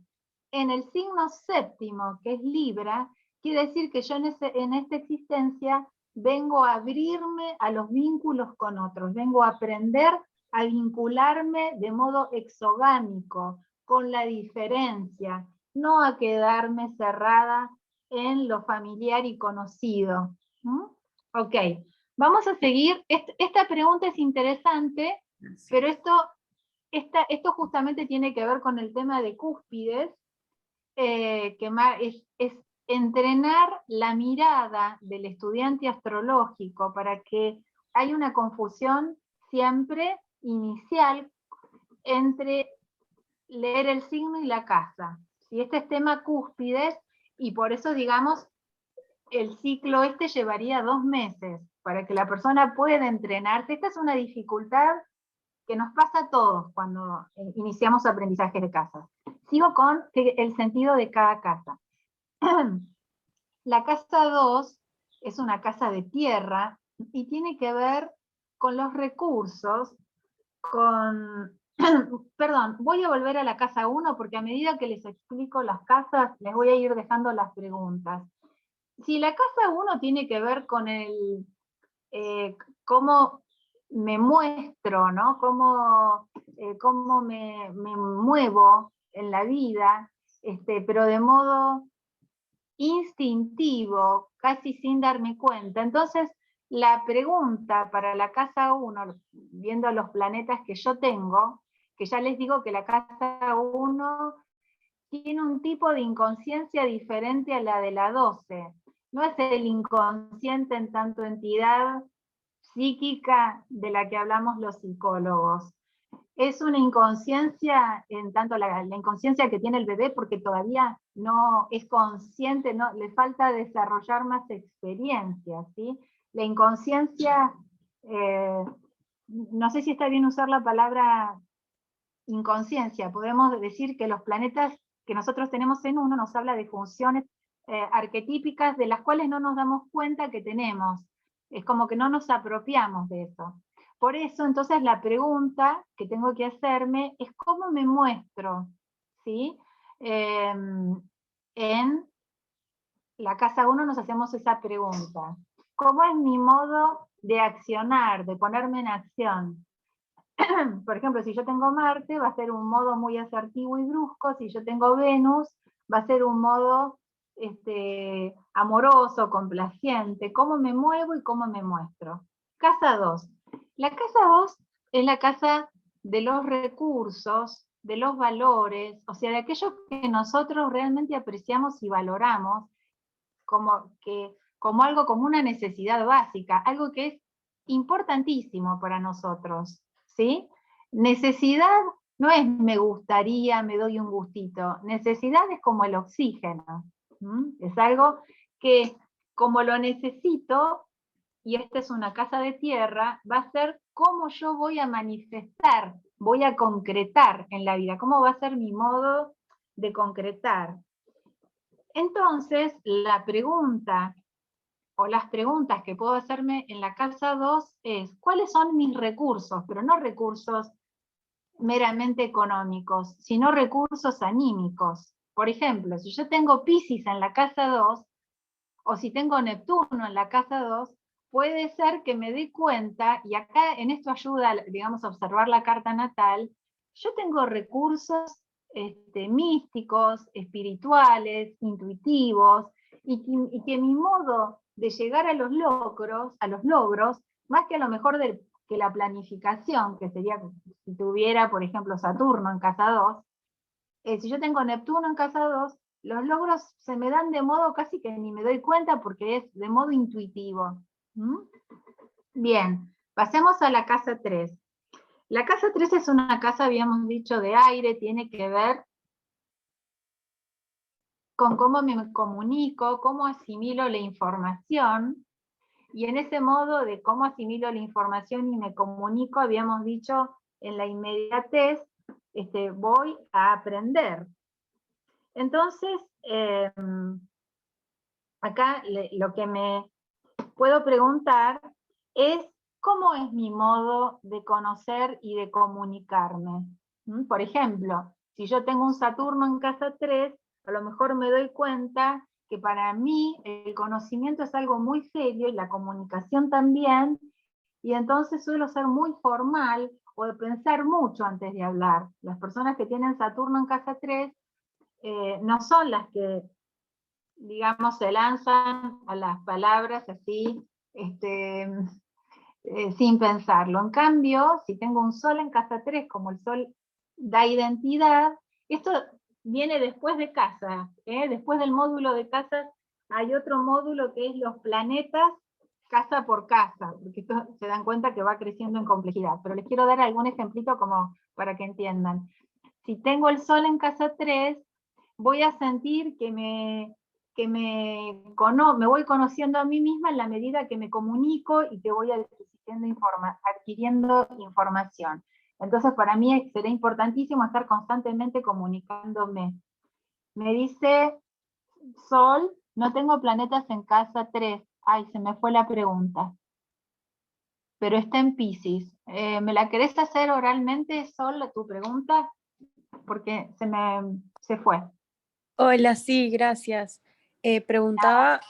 en el signo séptimo, que es Libra, quiere decir que yo en esta existencia vengo a abrirme a los vínculos con otros, vengo a aprender a vincularme de modo exogámico, con la diferencia, no a quedarme cerrada en lo familiar y conocido. Ok, vamos a seguir. Esta pregunta es interesante, pero esto justamente tiene que ver con el tema de cúspides, que es entrenar la mirada del estudiante astrológico para que haya una confusión siempre inicial entre leer el signo y la casa. Si este es tema cúspides, y por eso, digamos, el ciclo este llevaría 2 meses para que la persona pueda entrenarse. Esta es una dificultad que nos pasa a todos cuando iniciamos aprendizaje de casas. Sigo con el sentido de cada casa. La casa 2 es una casa de tierra y tiene que ver con los recursos, perdón, voy a volver a la casa 1 porque a medida que les explico las casas, les voy a ir dejando las preguntas. Si la casa 1 tiene que ver con cómo me muestro, ¿no? Cómo me muevo en la vida, pero de modo instintivo, casi sin darme cuenta. Entonces, la pregunta para la casa 1, viendo los planetas que yo tengo, que ya les digo que la casa 1 tiene un tipo de inconsciencia diferente a la de la 12. No es el inconsciente en tanto entidad psíquica de la que hablamos los psicólogos. Es una inconsciencia, en tanto la inconsciencia que tiene el bebé, porque todavía no es consciente, no, le falta desarrollar más experiencias, ¿sí? La inconsciencia, no sé si está bien usar la palabra inconsciencia, podemos decir que los planetas que nosotros tenemos en uno nos habla de funciones arquetípicas de las cuales no nos damos cuenta que tenemos. Es como que no nos apropiamos de eso. Por eso, entonces, la pregunta que tengo que hacerme es cómo me muestro, ¿sí? En la casa 1 nos hacemos esa pregunta. ¿Cómo es mi modo de accionar, de ponerme en acción? Por ejemplo, si yo tengo Marte, va a ser un modo muy asertivo y brusco. Si yo tengo Venus, va a ser un modo amoroso, complaciente. ¿Cómo me muevo y cómo me muestro? Casa 2. La casa 2 es la casa de los recursos, de los valores, o sea, de aquello que nosotros realmente apreciamos y valoramos como algo, como una necesidad básica, algo que es importantísimo para nosotros, ¿sí? Necesidad no es me gustaría, me doy un gustito. Necesidad es como el oxígeno. Es algo que, como lo necesito, y esta es una casa de tierra, va a ser cómo yo voy a manifestar, voy a concretar en la vida, cómo va a ser mi modo de concretar. Entonces, la pregunta o las preguntas que puedo hacerme en la casa 2 es, ¿cuáles son mis recursos? Pero no recursos meramente económicos, sino recursos anímicos. Por ejemplo, si yo tengo Piscis en la casa 2, o si tengo Neptuno en la casa 2, puede ser que me dé cuenta, y acá en esto ayuda, digamos, a observar la carta natal, yo tengo recursos místicos, espirituales, intuitivos, y que mi modo de llegar a los logros, más que a lo mejor que la planificación, que sería si tuviera, por ejemplo, Saturno en casa 2, si yo tengo Neptuno en casa 2, los logros se me dan de modo casi que ni me doy cuenta porque es de modo intuitivo. Bien, pasemos a la casa 3. La casa 3 es una casa, habíamos dicho, de aire, tiene que ver con cómo me comunico, cómo asimilo la información, y en ese modo de cómo asimilo la información y me comunico, habíamos dicho, en la inmediatez, voy a aprender. Entonces, acá lo que me puedo preguntar es cómo es mi modo de conocer y de comunicarme. Por ejemplo, si yo tengo un Saturno en casa 3, a lo mejor me doy cuenta que para mí el conocimiento es algo muy serio y la comunicación también, y entonces suelo ser muy formal o de pensar mucho antes de hablar. Las personas que tienen Saturno en casa 3 no son las que, digamos, se lanzan a las palabras así, sin pensarlo. En cambio, si tengo un Sol en casa 3, como el Sol da identidad, esto viene después de casa, después del módulo de casas hay otro módulo que es los planetas casa por casa, porque esto se dan cuenta que va creciendo en complejidad, pero les quiero dar algún ejemplito como para que entiendan. Si tengo el Sol en casa 3, voy a sentir que me voy conociendo a mí misma en la medida que me comunico y que voy adquiriendo información. Entonces para mí será importantísimo estar constantemente comunicándome. Me dice Sol, no tengo planetas en casa 3. Ay, se me fue la pregunta. Pero está en Piscis. ¿Me la querés hacer oralmente, Sol, tu pregunta? Porque se fue. Hola, sí, gracias. Preguntaba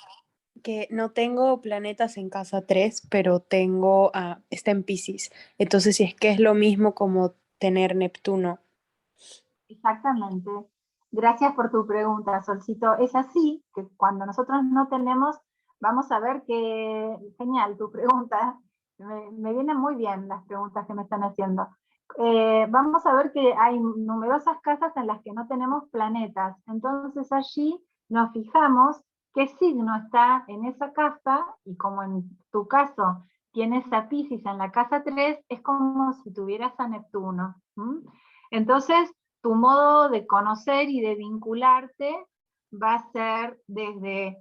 que no tengo planetas en casa 3, pero tengo, está en Piscis. Entonces, si es que es lo mismo como tener Neptuno. Exactamente. Gracias por tu pregunta, Solcito. Es así, que cuando nosotros no tenemos, vamos a ver que, genial tu pregunta, me vienen muy bien las preguntas que me están haciendo. Vamos a ver que hay numerosas casas en las que no tenemos planetas, entonces allí nos fijamos qué signo está en esa casa, y como en tu caso tienes a Piscis en la casa 3, es como si tuvieras a Neptuno. Entonces, tu modo de conocer y de vincularte va a ser desde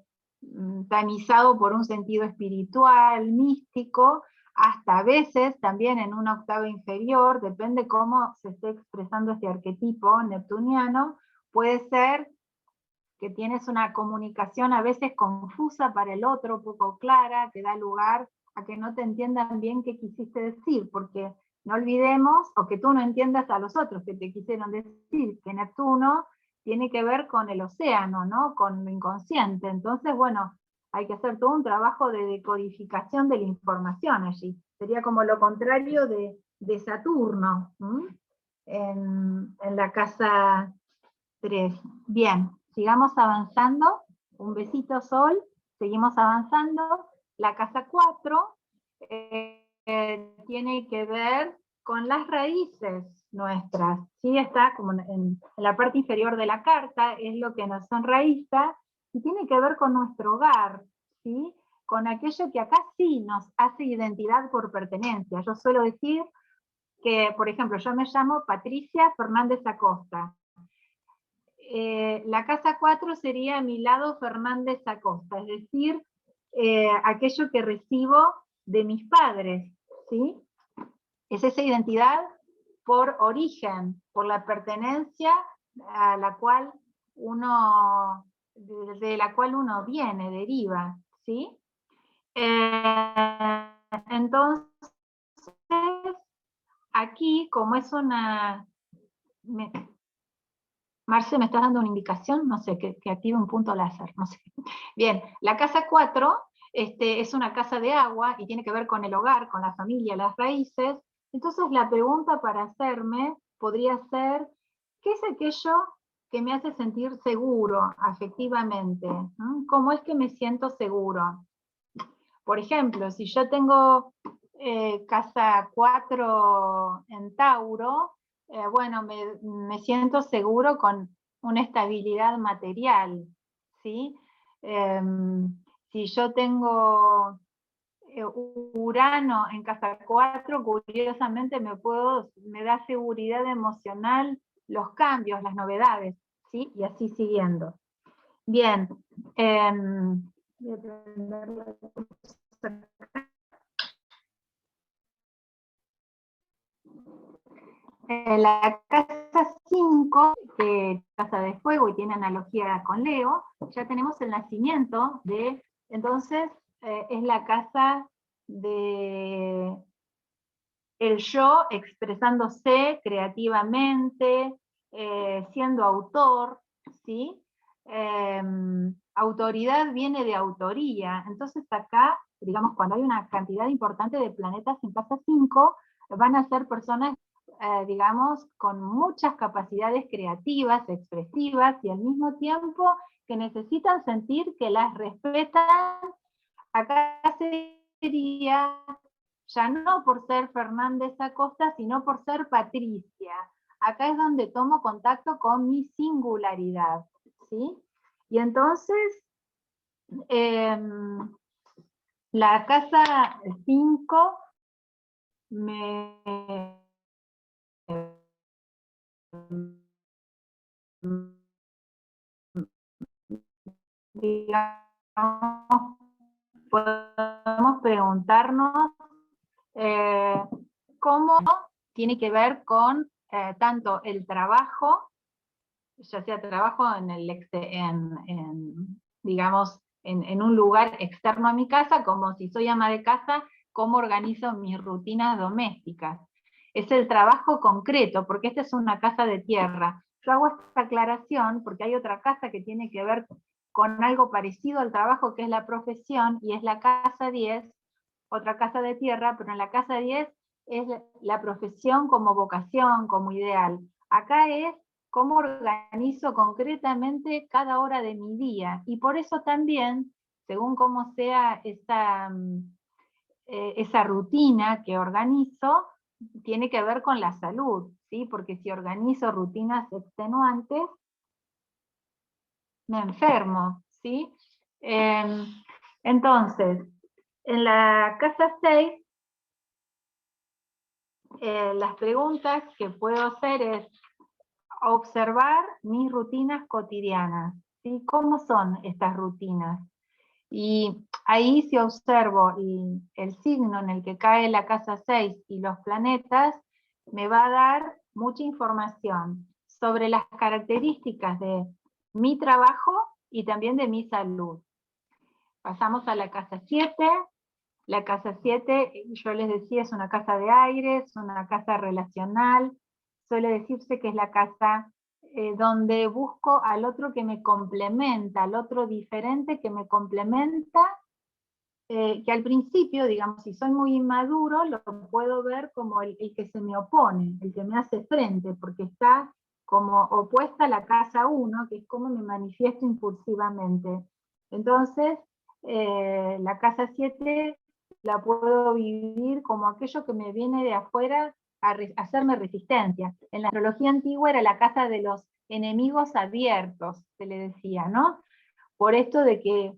tamizado por un sentido espiritual, místico, hasta a veces también en una octava inferior, depende cómo se esté expresando este arquetipo neptuniano, puede ser que tienes una comunicación a veces confusa para el otro, poco clara, que da lugar a que no te entiendan bien qué quisiste decir, porque no olvidemos, o que tú no entiendas a los otros que te quisieron decir, que Neptuno tiene que ver con el océano, ¿no? Con lo inconsciente. Entonces, bueno, hay que hacer todo un trabajo de decodificación de la información allí. Sería como lo contrario de Saturno, en la casa 3. Bien, sigamos avanzando. Un besito, Sol. Seguimos avanzando. La casa 4 tiene que ver con las raíces nuestras. ¿Sí? Está como en la parte inferior de la carta, es lo que nos enraiza, y tiene que ver con nuestro hogar, ¿sí? Con aquello que acá sí nos hace identidad por pertenencia. Yo suelo decir que, por ejemplo, yo me llamo Patricia Fernández Acosta. La casa 4 sería mi lado Fernández Acosta, es decir, aquello que recibo de mis padres, ¿sí? Es esa identidad por origen, por la pertenencia a la cual de la cual uno viene, deriva, ¿sí? Entonces, aquí, como es una... Marce, ¿me estás dando una indicación? No sé, que active un punto láser, no sé. Bien, la casa 4 es una casa de agua y tiene que ver con el hogar, con la familia, las raíces. Entonces la pregunta para hacerme podría ser, ¿qué es aquello que me hace sentir seguro afectivamente? ¿Cómo es que me siento seguro? Por ejemplo, si yo tengo casa 4 en Tauro, bueno, me siento seguro con una estabilidad material, ¿sí? Si yo tengo Urano en casa 4, curiosamente me da seguridad emocional los cambios, las novedades, ¿sí? Y así siguiendo. Bien. Voy a prender la luz acá. La casa 5, que es casa de fuego y tiene analogía con Leo, ya tenemos el nacimiento de, entonces es la casa de el yo expresándose creativamente, siendo autor, ¿sí? Autoridad viene de autoría, entonces acá, digamos, cuando hay una cantidad importante de planetas en casa 5, van a ser personas, digamos, con muchas capacidades creativas, expresivas, y al mismo tiempo que necesitan sentir que las respetan. Acá sería ya no por ser Fernández Acosta, sino por ser Patricia. Acá es donde tomo contacto con mi singularidad, ¿sí? Y entonces, la casa 5 digamos, podemos preguntarnos cómo tiene que ver con tanto el trabajo, ya sea trabajo digamos, en un lugar externo a mi casa, como si soy ama de casa, cómo organizo mis rutinas domésticas. Es el trabajo concreto, porque esta es una casa de tierra. Yo hago esta aclaración porque hay otra casa que tiene que ver con algo parecido al trabajo, que es la profesión, y es la casa 10, otra casa de tierra, pero en la casa 10 es la profesión como vocación, como ideal. Acá es cómo organizo concretamente cada hora de mi día, y por eso también, según cómo sea esa rutina que organizo, tiene que ver con la salud, ¿sí? Porque si organizo rutinas extenuantes, me enfermo, ¿sí? Entonces, en la casa 6 las preguntas que puedo hacer es observar mis rutinas cotidianas, ¿sí? ¿Cómo son estas rutinas? Y ahí si observo el signo en el que cae la casa 6 y los planetas, me va a dar mucha información sobre las características de mi trabajo y también de mi salud. Pasamos a la casa 7. La casa 7, yo les decía, es una casa de aire, es una casa relacional. Suele decirse que es la casa donde busco al otro que me complementa, al otro diferente que me complementa, que al principio, digamos, si soy muy inmaduro, lo puedo ver como el que se me opone, el que me hace frente, porque está como opuesta a la casa 1, que es como me manifiesto impulsivamente. Entonces, la casa 7 la puedo vivir como aquello que me viene de afuera a hacerme resistencia. En la astrología antigua era la casa de los enemigos abiertos, se le decía, ¿no? Por esto de que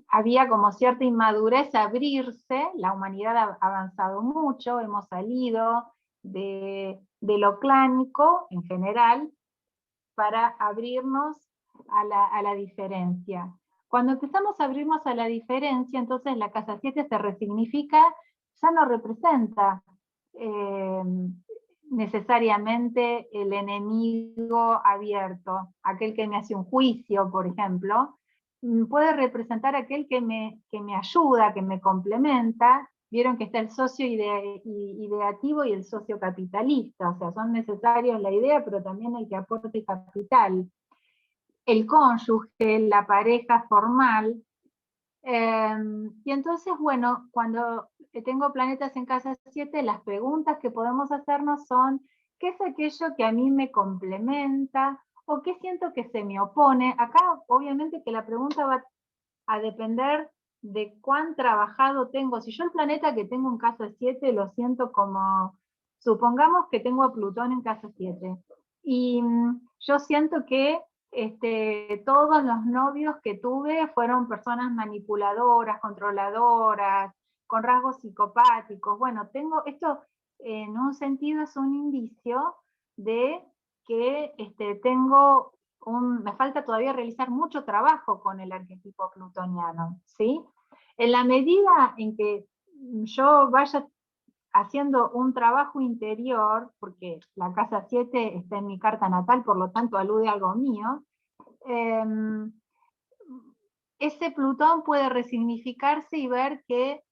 había como cierta inmadurez a abrirse, la humanidad ha avanzado mucho, hemos salido de lo clánico en general para abrirnos a la diferencia. Cuando empezamos a abrirnos a la diferencia, entonces la casa 7 se resignifica, ya no representa necesariamente el enemigo abierto, aquel que me hace un juicio, por ejemplo, puede representar aquel que me ayuda, que me complementa. Vieron que está el socio ideativo y el socio capitalista, o sea, son necesarios la idea, pero también el que aporte capital. El cónyuge, la pareja formal. Y entonces, bueno, cuando tengo planetas en casa 7, las preguntas que podemos hacernos son, ¿qué es aquello que a mí me complementa? ¿O qué siento que se me opone? Acá, obviamente, que la pregunta va a depender de cuán trabajado tengo. Si yo el planeta que tengo en casa 7 lo siento como, supongamos que tengo a Plutón en casa 7, y yo siento que todos los novios que tuve fueron personas manipuladoras, controladoras, con rasgos psicopáticos. Bueno, tengo esto, en un sentido es un indicio de que me falta todavía realizar mucho trabajo con el arquetipo plutoniano, ¿sí? En la medida en que yo vaya haciendo un trabajo interior, porque la casa 7 está en mi carta natal, por lo tanto alude a algo mío, ese Plutón puede resignificarse y ver que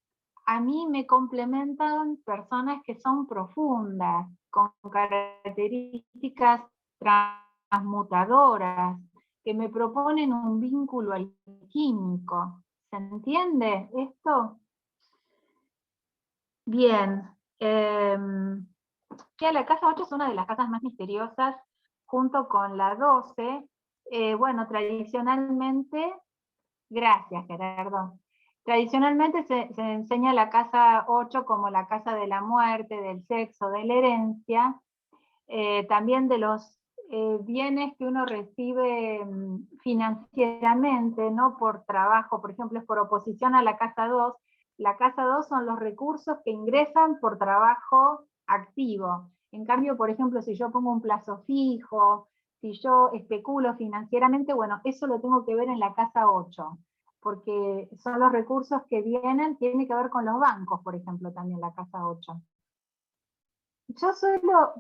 a mí me complementan personas que son profundas, con características transmutadoras, que me proponen un vínculo alquímico. ¿Se entiende esto? Bien. La casa 8 es una de las casas más misteriosas, junto con la 12. Bueno, tradicionalmente, gracias Gerardo, tradicionalmente se enseña la casa 8 como la casa de la muerte, del sexo, de la herencia, también de los bienes que uno recibe financieramente, no por trabajo, por ejemplo, es por oposición a la casa 2. La casa 2 son los recursos que ingresan por trabajo activo. En cambio, por ejemplo, si yo pongo un plazo fijo, si yo especulo financieramente, bueno, eso lo tengo que ver en la casa 8, porque son los recursos que vienen, tiene que ver con los bancos, por ejemplo, también la casa 8. Yo suelo,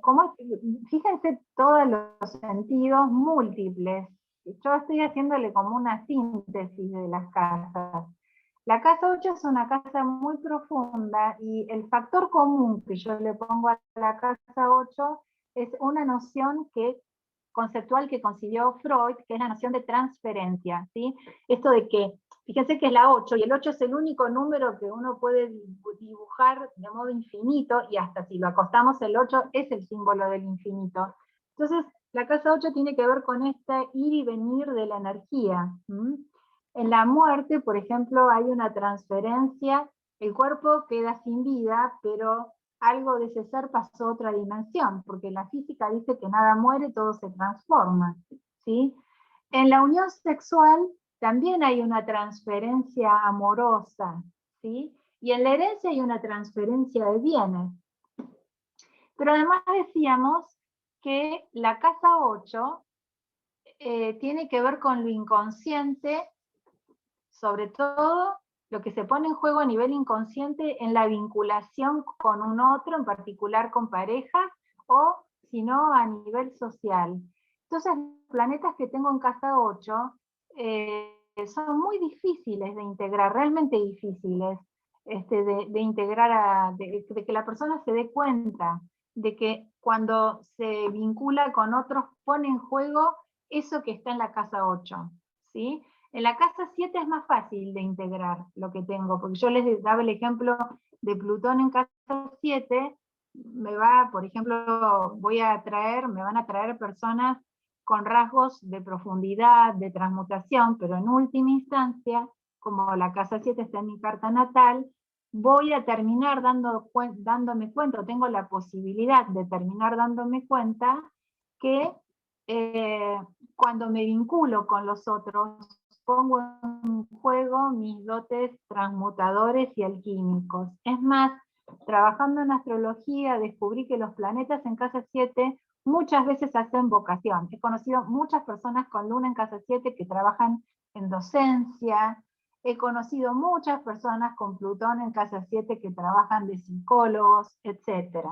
fíjense todos los sentidos múltiples. Yo estoy haciéndole como una síntesis de las casas. La casa 8 es una casa muy profunda y el factor común que yo le pongo a la casa 8 es una noción conceptual que concibió Freud, que es la noción de transferencia, ¿sí? Esto de que, fíjense que es la 8, y el 8 es el único número que uno puede dibujar de modo infinito, y hasta si lo acostamos el 8 es el símbolo del infinito. Entonces, la casa 8 tiene que ver con este ir y venir de la energía. En la muerte, por ejemplo, hay una transferencia, el cuerpo queda sin vida, pero algo de ese ser pasó a otra dimensión, porque la física dice que nada muere, todo se transforma, ¿sí? En la unión sexual también hay una transferencia amorosa, ¿sí? Y en la herencia hay una transferencia de bienes. Pero además decíamos que la casa 8 tiene que ver con lo inconsciente, sobre todo lo que se pone en juego a nivel inconsciente en la vinculación con un otro, en particular con parejas, o si no, a nivel social. Entonces, los planetas que tengo en casa 8 son muy difíciles de integrar, realmente difíciles, de integrar, de que la persona se dé cuenta de que cuando se vincula con otros pone en juego eso que está en la casa 8, ¿sí? En la casa 7 es más fácil de integrar lo que tengo, porque yo les daba el ejemplo de Plutón en casa 7, por ejemplo, me van a traer personas con rasgos de profundidad, de transmutación, pero en última instancia, como la casa 7 está en mi carta natal, voy a terminar dándome cuenta, o tengo la posibilidad de terminar dándome cuenta que cuando me vinculo con los otros, pongo en juego mis dotes transmutadores y alquímicos. Es más, trabajando en astrología, descubrí que los planetas en casa 7 muchas veces hacen vocación. He conocido muchas personas con Luna en casa 7 que trabajan en docencia. He conocido muchas personas con Plutón en casa 7 que trabajan de psicólogos, etc.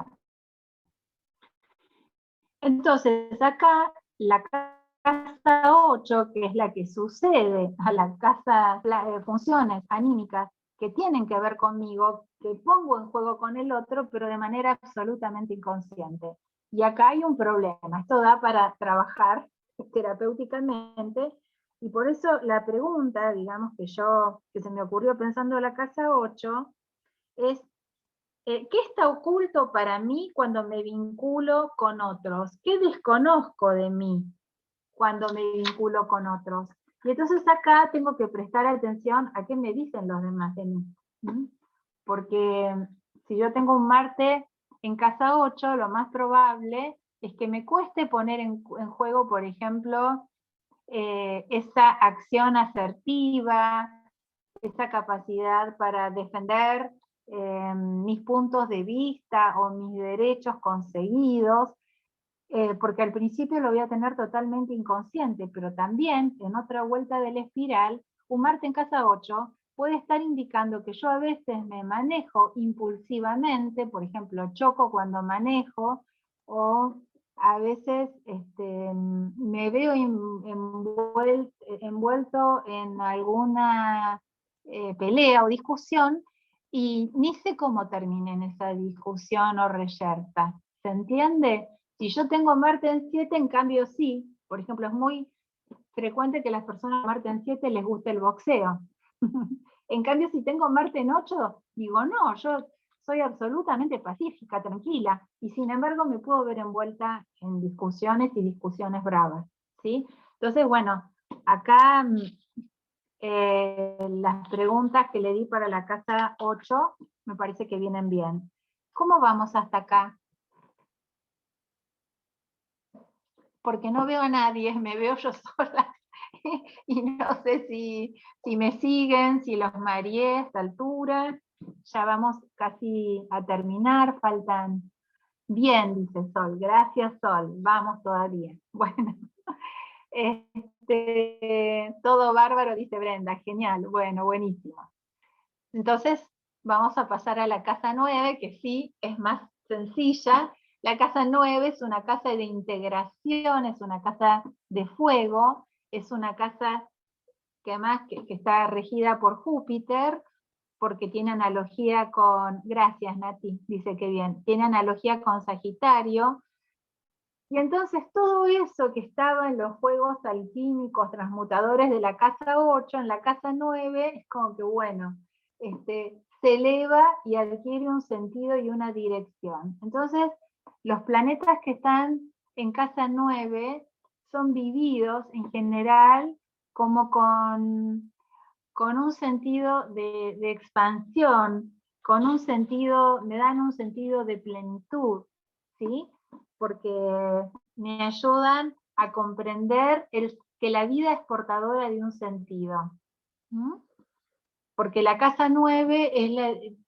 Entonces, acá la casa 8, que es la que sucede a la casa, funciones anímicas que tienen que ver conmigo, que pongo en juego con el otro, pero de manera absolutamente inconsciente. Y acá hay un problema, esto da para trabajar terapéuticamente, y por eso la pregunta, digamos, que se me ocurrió pensando en la casa 8, es ¿qué está oculto para mí cuando me vinculo con otros? ¿Qué desconozco de mí cuando me vinculo con otros? Y entonces acá tengo que prestar atención a qué me dicen los demás de mí. Porque si yo tengo un Marte en casa 8, lo más probable es que me cueste poner en juego, por ejemplo, esa acción asertiva, esa capacidad para defender mis puntos de vista o mis derechos conseguidos, porque al principio lo voy a tener totalmente inconsciente, pero también en otra vuelta de la espiral, un Marte en casa 8 puede estar indicando que yo a veces me manejo impulsivamente, por ejemplo, choco cuando manejo, o a veces me veo envuelto en alguna pelea o discusión, y ni sé cómo terminé en esa discusión o reyerta. ¿Se entiende? Si yo tengo Marte en 7, en cambio sí. Por ejemplo, es muy frecuente que las personas con Marte en 7 les guste el boxeo. En cambio, si tengo Marte en 8, digo, no, yo soy absolutamente pacífica, tranquila, y sin embargo me puedo ver envuelta en discusiones y discusiones bravas, ¿sí? Entonces, bueno, acá las preguntas que le di para la casa 8 me parece que vienen bien. ¿Cómo vamos hasta acá? Porque no veo a nadie, me veo yo sola, y no sé si me siguen, si los mareé a esta altura. Ya vamos casi a terminar, faltan... Bien, dice Sol, gracias Sol, vamos todavía. Bueno, todo bárbaro, dice Brenda, genial, bueno, buenísimo. Entonces, vamos a pasar a la casa 9, que sí, es más sencilla. La casa 9 es una casa de integración, es una casa de fuego, es una casa que además que está regida por Júpiter, porque tiene analogía con, gracias Nati, dice que bien, tiene analogía con Sagitario, y entonces todo eso que estaba en los juegos alquímicos, transmutadores de la casa 8, en la casa 9, es como que bueno, se eleva y adquiere un sentido y una dirección. Entonces, los planetas que están en casa 9 son vividos en general como con un sentido de expansión, con un sentido, me dan un sentido de plenitud, ¿sí? Porque me ayudan a comprender que la vida es portadora de un sentido. ¿Mm? porque la casa 9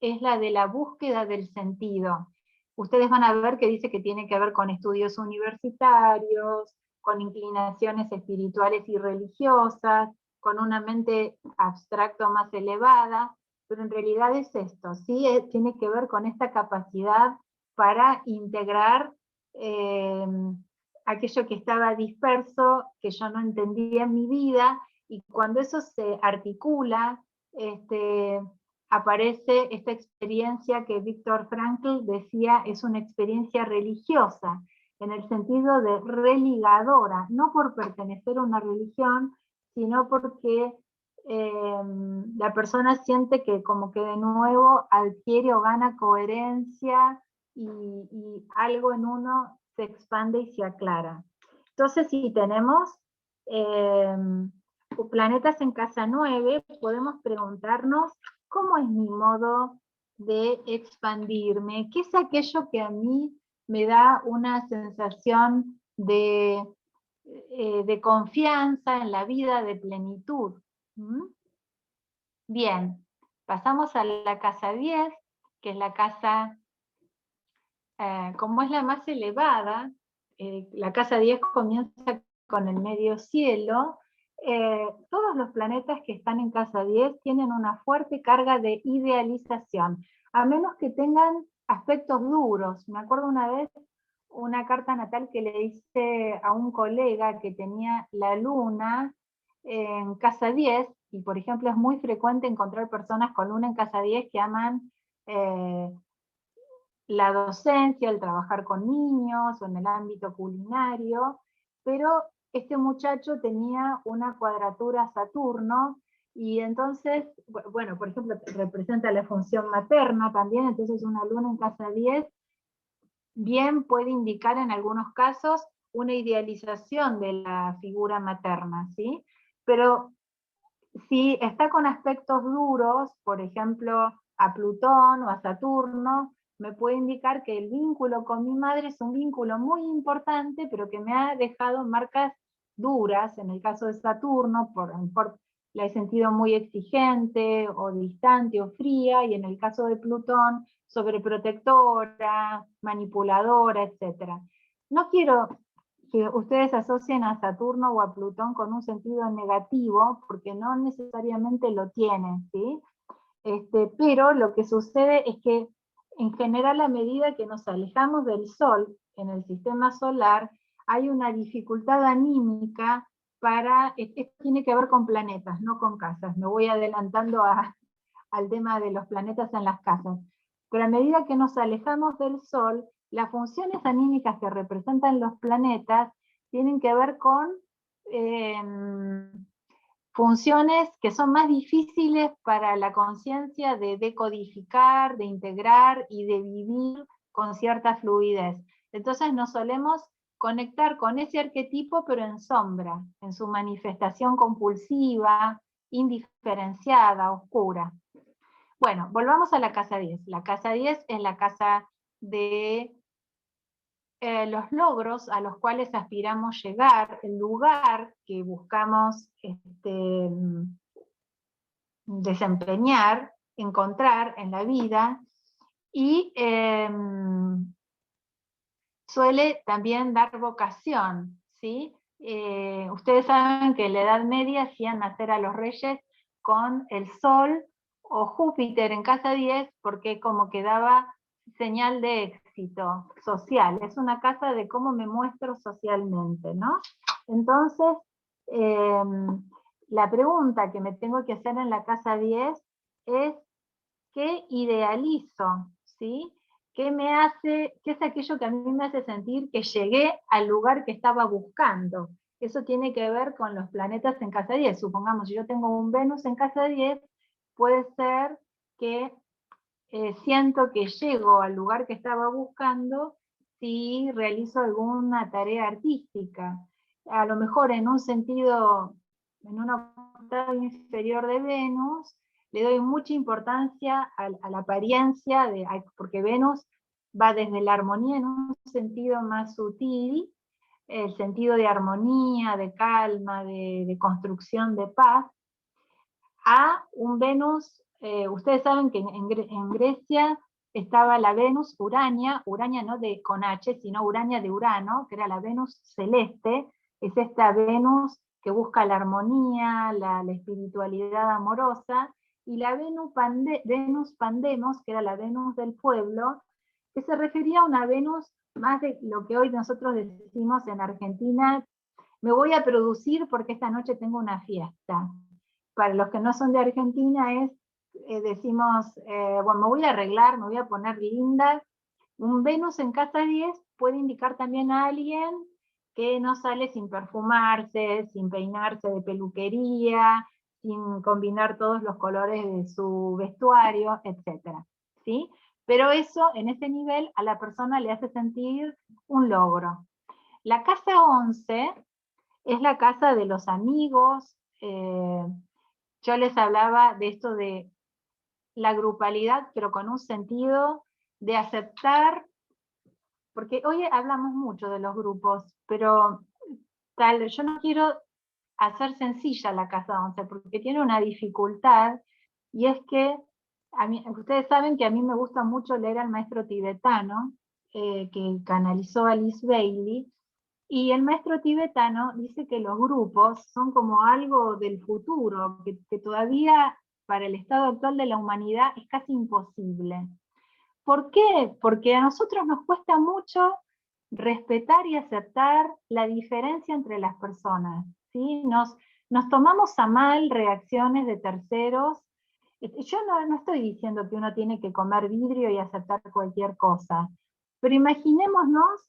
es la de la búsqueda del sentido. Ustedes van a ver que dice que tiene que ver con estudios universitarios, con inclinaciones espirituales y religiosas, con una mente abstracta más elevada, pero en realidad es esto, ¿sí? Tiene que ver con esta capacidad para integrar aquello que estaba disperso, que yo no entendía en mi vida, y cuando eso se articula, aparece esta experiencia que Viktor Frankl decía es una experiencia religiosa, en el sentido de religadora, no por pertenecer a una religión, sino porque la persona siente que como que de nuevo adquiere o gana coherencia y algo en uno se expande y se aclara. Entonces, si tenemos planetas en casa 9, podemos preguntarnos cómo es mi modo de expandirme, qué es aquello que a mí me da una sensación de confianza en la vida, de plenitud. ¿Mm? Bien, pasamos a la casa 10, que es la casa, como es la más elevada, la casa 10 comienza con el medio cielo. Todos los planetas que están en casa 10 tienen una fuerte carga de idealización, a menos que tengan aspectos duros. Me acuerdo una vez una carta natal que le hice a un colega que tenía la luna en casa 10, y por ejemplo es muy frecuente encontrar personas con luna en casa 10 que aman la docencia, el trabajar con niños o en el ámbito culinario, pero este muchacho tenía una cuadratura a Saturno, y entonces, bueno, por ejemplo, representa la función materna también, entonces una luna en casa 10 bien puede indicar en algunos casos una idealización de la figura materna, ¿sí? Pero si está con aspectos duros, por ejemplo, a Plutón o a Saturno, me puede indicar que el vínculo con mi madre es un vínculo muy importante, pero que me ha dejado marcas duras, en el caso de Saturno, la he sentido muy exigente, o distante, o fría, y en el caso de Plutón, sobreprotectora, manipuladora, etc. No quiero que ustedes asocien a Saturno o a Plutón con un sentido negativo, porque no necesariamente lo tienen, ¿sí? Pero lo que sucede es que, en general, a medida que nos alejamos del Sol en el sistema solar, hay una dificultad anímica para, esto tiene que ver con planetas, no con casas, me voy adelantando al tema de los planetas en las casas, pero a medida que nos alejamos del Sol, las funciones anímicas que representan los planetas tienen que ver con funciones que son más difíciles para la conciencia de decodificar, de integrar y de vivir con cierta fluidez. Entonces nos solemos conectar con ese arquetipo, pero en sombra, en su manifestación compulsiva, indiferenciada, oscura. Bueno, volvamos a la casa 10. La casa 10 es la casa de los logros a los cuales aspiramos llegar, el lugar que buscamos desempeñar, encontrar en la vida, y suele también dar vocación, ¿sí? Ustedes saben que en la Edad Media hacían nacer a los reyes con el Sol o Júpiter en casa 10, porque como que daba señal de éxito social, es una casa de cómo me muestro socialmente, ¿no? Entonces, la pregunta que me tengo que hacer en la casa 10 es, ¿qué idealizo? ¿Sí? ¿Qué es aquello que a mí me hace sentir que llegué al lugar que estaba buscando? Eso tiene que ver con los planetas en casa 10. Supongamos, si yo tengo un Venus en casa 10, puede ser que siento que llego al lugar que estaba buscando si realizo alguna tarea artística. A lo mejor en un sentido, en un octavo inferior de Venus, le doy mucha importancia a la apariencia, porque Venus va desde la armonía en un sentido más sutil, el sentido de armonía, de calma, de construcción de paz, a un Venus, ustedes saben que en Grecia estaba la Venus Urania, Urania no de con H, sino Urania de Urano, que era la Venus celeste, es esta Venus que busca la armonía, la espiritualidad amorosa, y la Venus Pandemos, que era la Venus del pueblo, que se refería a una Venus más de lo que hoy nosotros decimos en Argentina, me voy a producir porque esta noche tengo una fiesta. Para los que no son de Argentina es, decimos, bueno, me voy a arreglar, me voy a poner linda. Un Venus en casa 10 puede indicar también a alguien que no sale sin perfumarse, sin peinarse de peluquería, sin combinar todos los colores de su vestuario, etc. ¿Sí? Pero eso, en ese nivel, a la persona le hace sentir un logro. La casa 11 es la casa de los amigos. Yo les hablaba de esto de la grupalidad, pero con un sentido de aceptar, porque hoy hablamos mucho de los grupos, pero yo no quiero hacer sencilla la casa 11, porque tiene una dificultad, y es que ustedes saben que a mí me gusta mucho leer al maestro tibetano, que canalizó Alice Bailey, y el maestro tibetano dice que los grupos son como algo del futuro, que todavía para el estado actual de la humanidad es casi imposible. ¿Por qué? Porque a nosotros nos cuesta mucho respetar y aceptar la diferencia entre las personas, ¿sí? Nos tomamos a mal reacciones de terceros. Yo no estoy diciendo que uno tiene que comer vidrio y aceptar cualquier cosa, pero imaginémonos,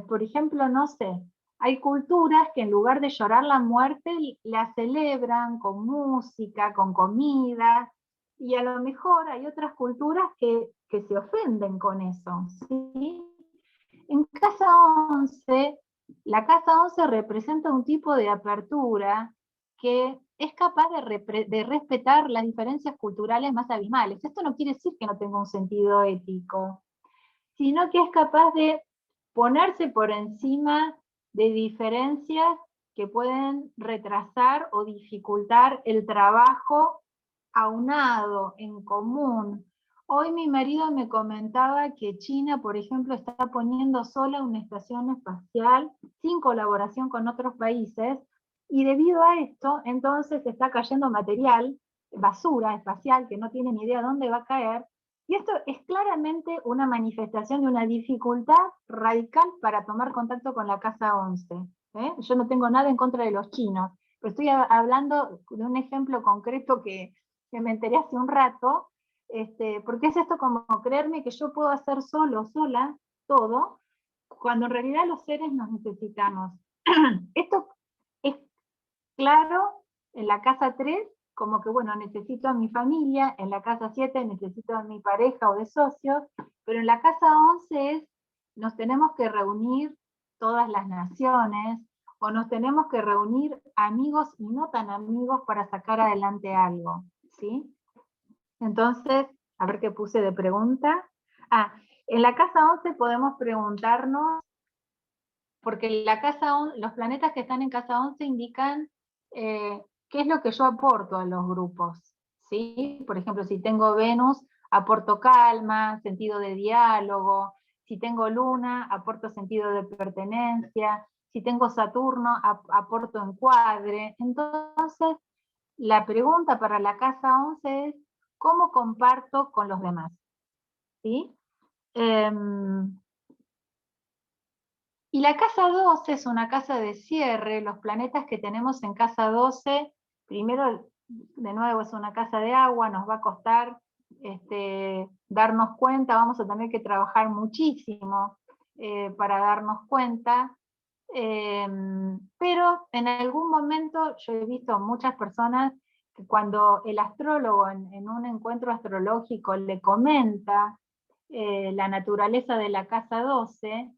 por ejemplo, no sé, hay culturas que en lugar de llorar la muerte, la celebran con música, con comida, y a lo mejor hay otras culturas que se ofenden con eso, ¿sí? En casa 11, la casa 11 representa un tipo de apertura que es capaz de respetar las diferencias culturales más abismales. Esto no quiere decir que no tenga un sentido ético, sino que es capaz de ponerse por encima de diferencias que pueden retrasar o dificultar el trabajo aunado, en común. Hoy mi marido me comentaba que China, por ejemplo, está poniendo sola una estación espacial sin colaboración con otros países, y debido a esto, entonces está cayendo material, basura espacial, que no tiene ni idea dónde va a caer, y esto es claramente una manifestación de una dificultad radical para tomar contacto con la casa 11. Yo no tengo nada en contra de los chinos, pero estoy hablando de un ejemplo concreto que me enteré hace un rato, porque es esto como creerme que yo puedo hacer solo, sola, todo, cuando en realidad los seres nos necesitamos. Esto es claro en la casa 3, como que bueno, necesito a mi familia, en la casa 7 necesito a mi pareja o de socios, pero en la casa 11 es, nos tenemos que reunir todas las naciones, o nos tenemos que reunir amigos y no tan amigos para sacar adelante algo, ¿sí? Entonces, a ver qué puse de pregunta. En la casa 11 podemos preguntarnos, porque los planetas que están en casa 11 indican qué es lo que yo aporto a los grupos, ¿sí? Por ejemplo, si tengo Venus, aporto calma, sentido de diálogo. Si tengo Luna, aporto sentido de pertenencia. Si tengo Saturno, aporto encuadre. Entonces, la pregunta para la casa 11 es, ¿cómo comparto con los demás? ¿Sí? Y la casa 12 es una casa de cierre. Los planetas que tenemos en casa 12, primero, de nuevo, es una casa de agua, nos va a costar darnos cuenta, vamos a tener que trabajar muchísimo para darnos cuenta. Pero en algún momento yo he visto muchas personas que cuando el astrólogo en un encuentro astrológico le comenta la naturaleza de la casa 12,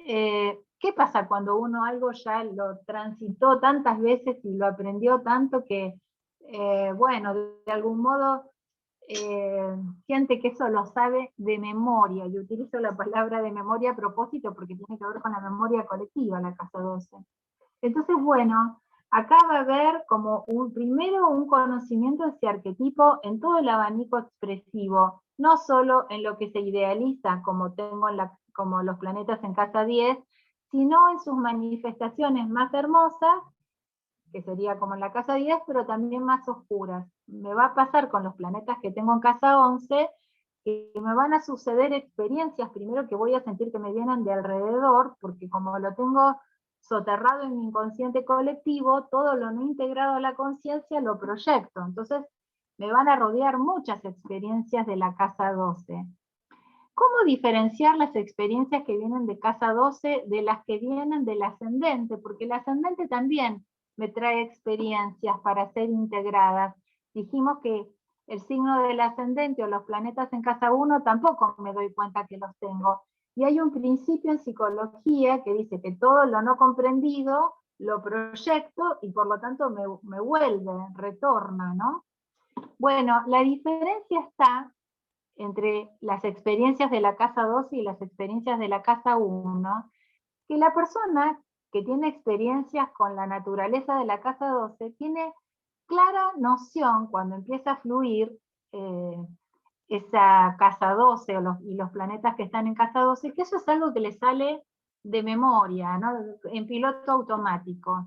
¿qué pasa cuando uno algo ya lo transitó tantas veces y lo aprendió tanto que, bueno, de algún modo siente que eso lo sabe de memoria? Y utilizo la palabra de memoria a propósito porque tiene que ver con la memoria colectiva, la casa 12. Entonces, bueno, Acá va a haber como primero un conocimiento de ese arquetipo en todo el abanico expresivo, no solo en lo que se idealiza, como tengo como los planetas en casa 10, sino en sus manifestaciones más hermosas, que sería como en la casa 10, pero también más oscuras. Me va a pasar con los planetas que tengo en casa 11, que me van a suceder experiencias, primero que voy a sentir que me vienen de alrededor, porque como lo tengo soterrado en mi inconsciente colectivo, todo lo no integrado a la conciencia lo proyecto. Entonces me van a rodear muchas experiencias de la casa 12. ¿Cómo diferenciar las experiencias que vienen de casa 12 de las que vienen del ascendente? Porque el ascendente también me trae experiencias para ser integradas. Dijimos que el signo del ascendente o los planetas en casa 1 tampoco me doy cuenta que los tengo. Y hay un principio en psicología que dice que todo lo no comprendido lo proyecto y por lo tanto me vuelve, retorna, ¿no? Bueno, la diferencia está entre las experiencias de la casa 12 y las experiencias de la casa 1, que la persona que tiene experiencias con la naturaleza de la casa 12 tiene clara noción cuando empieza a fluir esa casa 12 y los planetas que están en casa 12, que eso es algo que le sale de memoria, ¿no? En piloto automático.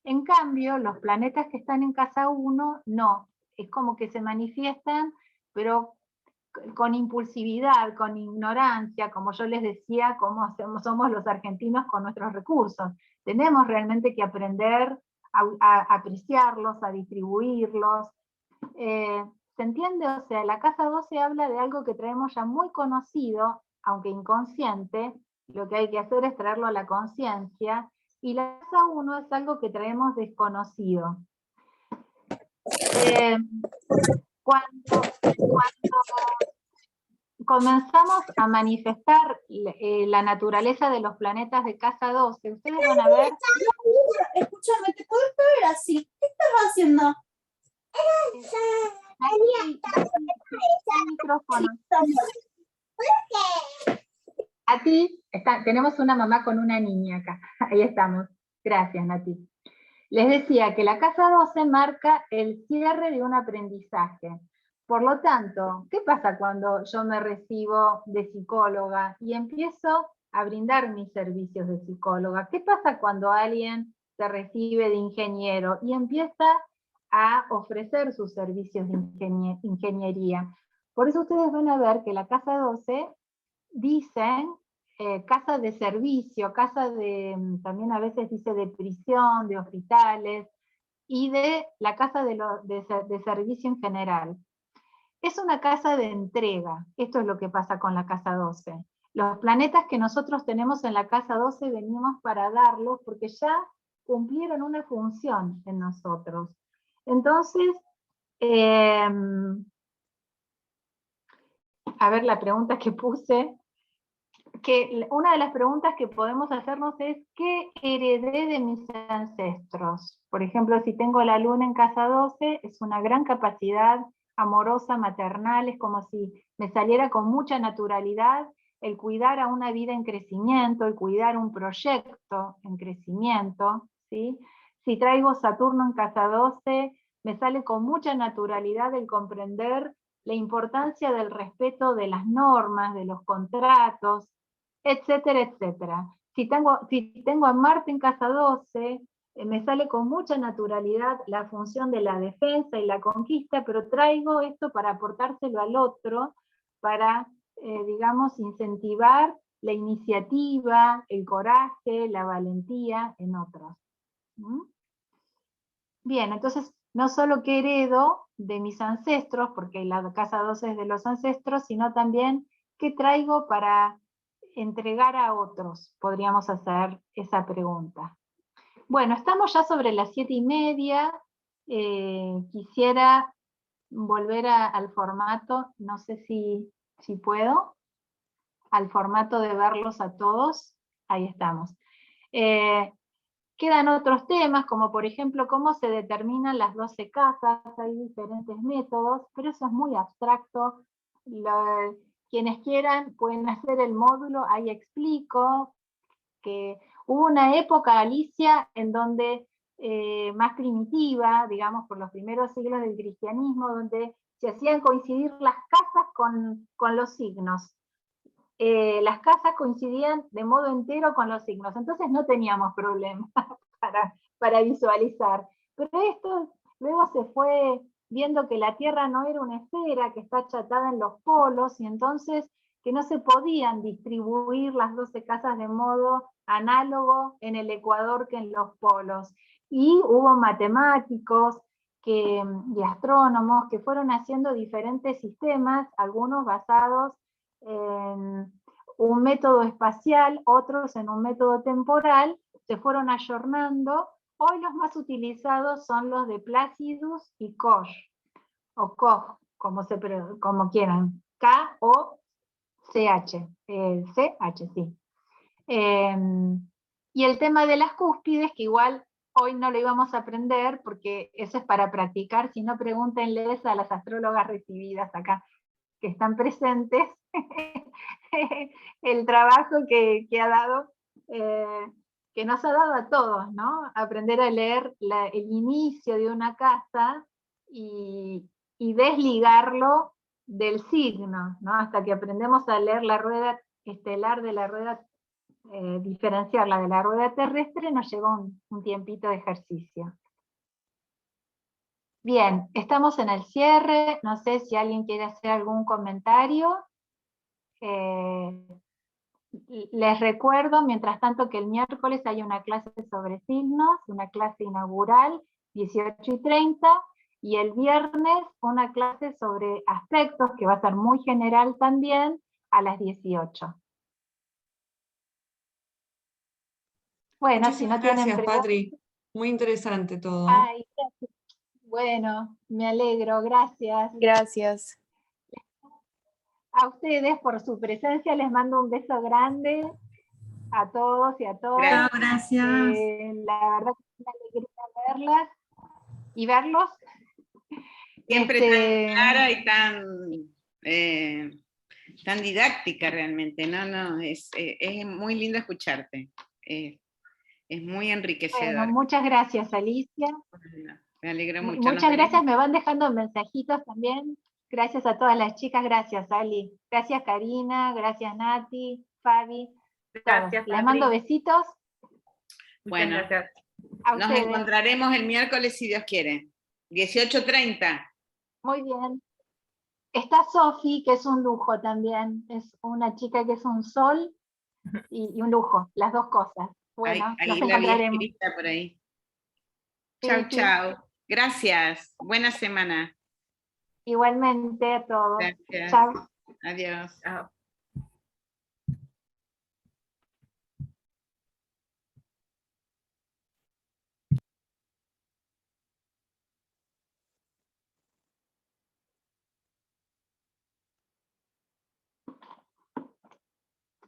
En cambio, los planetas que están en casa 1, no. Es como que se manifiestan, pero con impulsividad, con ignorancia, como yo les decía, como somos los argentinos con nuestros recursos. Tenemos realmente que aprender a apreciarlos, a distribuirlos. ¿Se entiende? O sea, la casa 12 habla de algo que traemos ya muy conocido, aunque inconsciente, lo que hay que hacer es traerlo a la conciencia, y la casa 1 es algo que traemos desconocido. Cuando comenzamos a manifestar la naturaleza de los planetas de casa 12, ustedes van a ver... Escúchame, ¿te puedo ver así? ¿Qué estás haciendo? A ti, tenemos una mamá con una niña acá, ahí estamos. Gracias, Nati. Les decía que la casa 12 marca el cierre de un aprendizaje. Por lo tanto, ¿qué pasa cuando yo me recibo de psicóloga y empiezo a brindar mis servicios de psicóloga? ¿Qué pasa cuando alguien se recibe de ingeniero y empieza a ofrecer sus servicios de ingeniería? Por eso ustedes van a ver que la casa 12 dicen casa de servicio, casa de, también a veces dice de prisión, de hospitales, y de la casa de servicio en general. Es una casa de entrega, esto es lo que pasa con la casa 12. Los planetas que nosotros tenemos en la casa 12 venimos para darlos porque ya cumplieron una función en nosotros. Entonces, a ver la pregunta que puse, que una de las preguntas que podemos hacernos es, ¿qué heredé de mis ancestros? Por ejemplo, si tengo la luna en casa 12, es una gran capacidad amorosa, maternal, es como si me saliera con mucha naturalidad el cuidar a una vida en crecimiento, el cuidar un proyecto en crecimiento, ¿sí? Si traigo Saturno en casa 12, me sale con mucha naturalidad el comprender la importancia del respeto de las normas, de los contratos, etcétera, etcétera. Si tengo a Marte en casa 12, me sale con mucha naturalidad la función de la defensa y la conquista, pero traigo esto para aportárselo al otro, para, digamos, incentivar la iniciativa, el coraje, la valentía en otros. ¿Mm? Bien, entonces, no solo que heredo de mis ancestros, porque la casa 12 es de los ancestros, sino también qué traigo para entregar a otros, podríamos hacer esa pregunta. Bueno, estamos ya sobre las 7:30, quisiera volver al formato, no sé si puedo, al formato de verlos a todos, ahí estamos. Quedan otros temas, como por ejemplo, cómo se determinan las 12 casas, hay diferentes métodos, pero eso es muy abstracto. Quienes quieran pueden hacer el módulo, ahí explico que hubo una época, Alicia, en donde más primitiva, digamos, por los primeros siglos del cristianismo, donde se hacían coincidir las casas con los signos. Las casas coincidían de modo entero con los signos, entonces no teníamos problema para visualizar. Pero esto luego se fue viendo que la Tierra no era una esfera, que está achatada en los polos, y entonces que no se podían distribuir las 12 casas de modo análogo en el ecuador que en los polos. Y hubo matemáticos y astrónomos que fueron haciendo diferentes sistemas, algunos basados en un método espacial, otros en un método temporal, se fueron ayornando. Hoy los más utilizados son los de Placidus y Koch, o Koch, como quieran, K-O-C-H, C-H, sí. Y el tema de las cúspides, que igual hoy no lo íbamos a aprender, porque eso es para practicar, si no pregúntenles a las astrólogas recibidas acá, que están presentes, el trabajo que ha dado, que nos ha dado a todos, ¿no? Aprender a leer el inicio de una casa y desligarlo del signo, ¿no? Hasta que aprendemos a leer la rueda estelar de la rueda, diferenciarla de la rueda terrestre, nos lleva un tiempito de ejercicio. Bien, estamos en el cierre, no sé si alguien quiere hacer algún comentario. Les recuerdo, mientras tanto, que el miércoles hay una clase sobre signos, una clase inaugural, 18:30, y el viernes una clase sobre aspectos, que va a ser muy general también, a las 18. Bueno, si no tienen Gracias, preguntas. Patri. Muy interesante todo. Ay, gracias. Bueno, me alegro, gracias. Gracias. A ustedes por su presencia, les mando un beso grande a todos y a todas. Gracias. La verdad que es una alegría verlas y verlos. Siempre tan clara y tan didáctica realmente, es muy lindo escucharte, es muy enriquecedor. Bueno, muchas gracias, Alicia. Me alegro mucho. Muchas gracias, me van dejando mensajitos también. Gracias a todas las chicas, gracias Ali. Gracias Karina, gracias Nati, Fabi. Gracias, les mando besitos. Bueno, gracias. Nos encontraremos el miércoles si Dios quiere. 18:30. Muy bien. Está Sofi, que es un lujo también. Es una chica que es un sol y un lujo, las dos cosas. Bueno, ahí nos la vi encontraremos. escrita por ahí. Sí, Chau, sí. chau. Gracias. Buena semana. Igualmente a todos. Gracias. Chao. Adiós. Chao.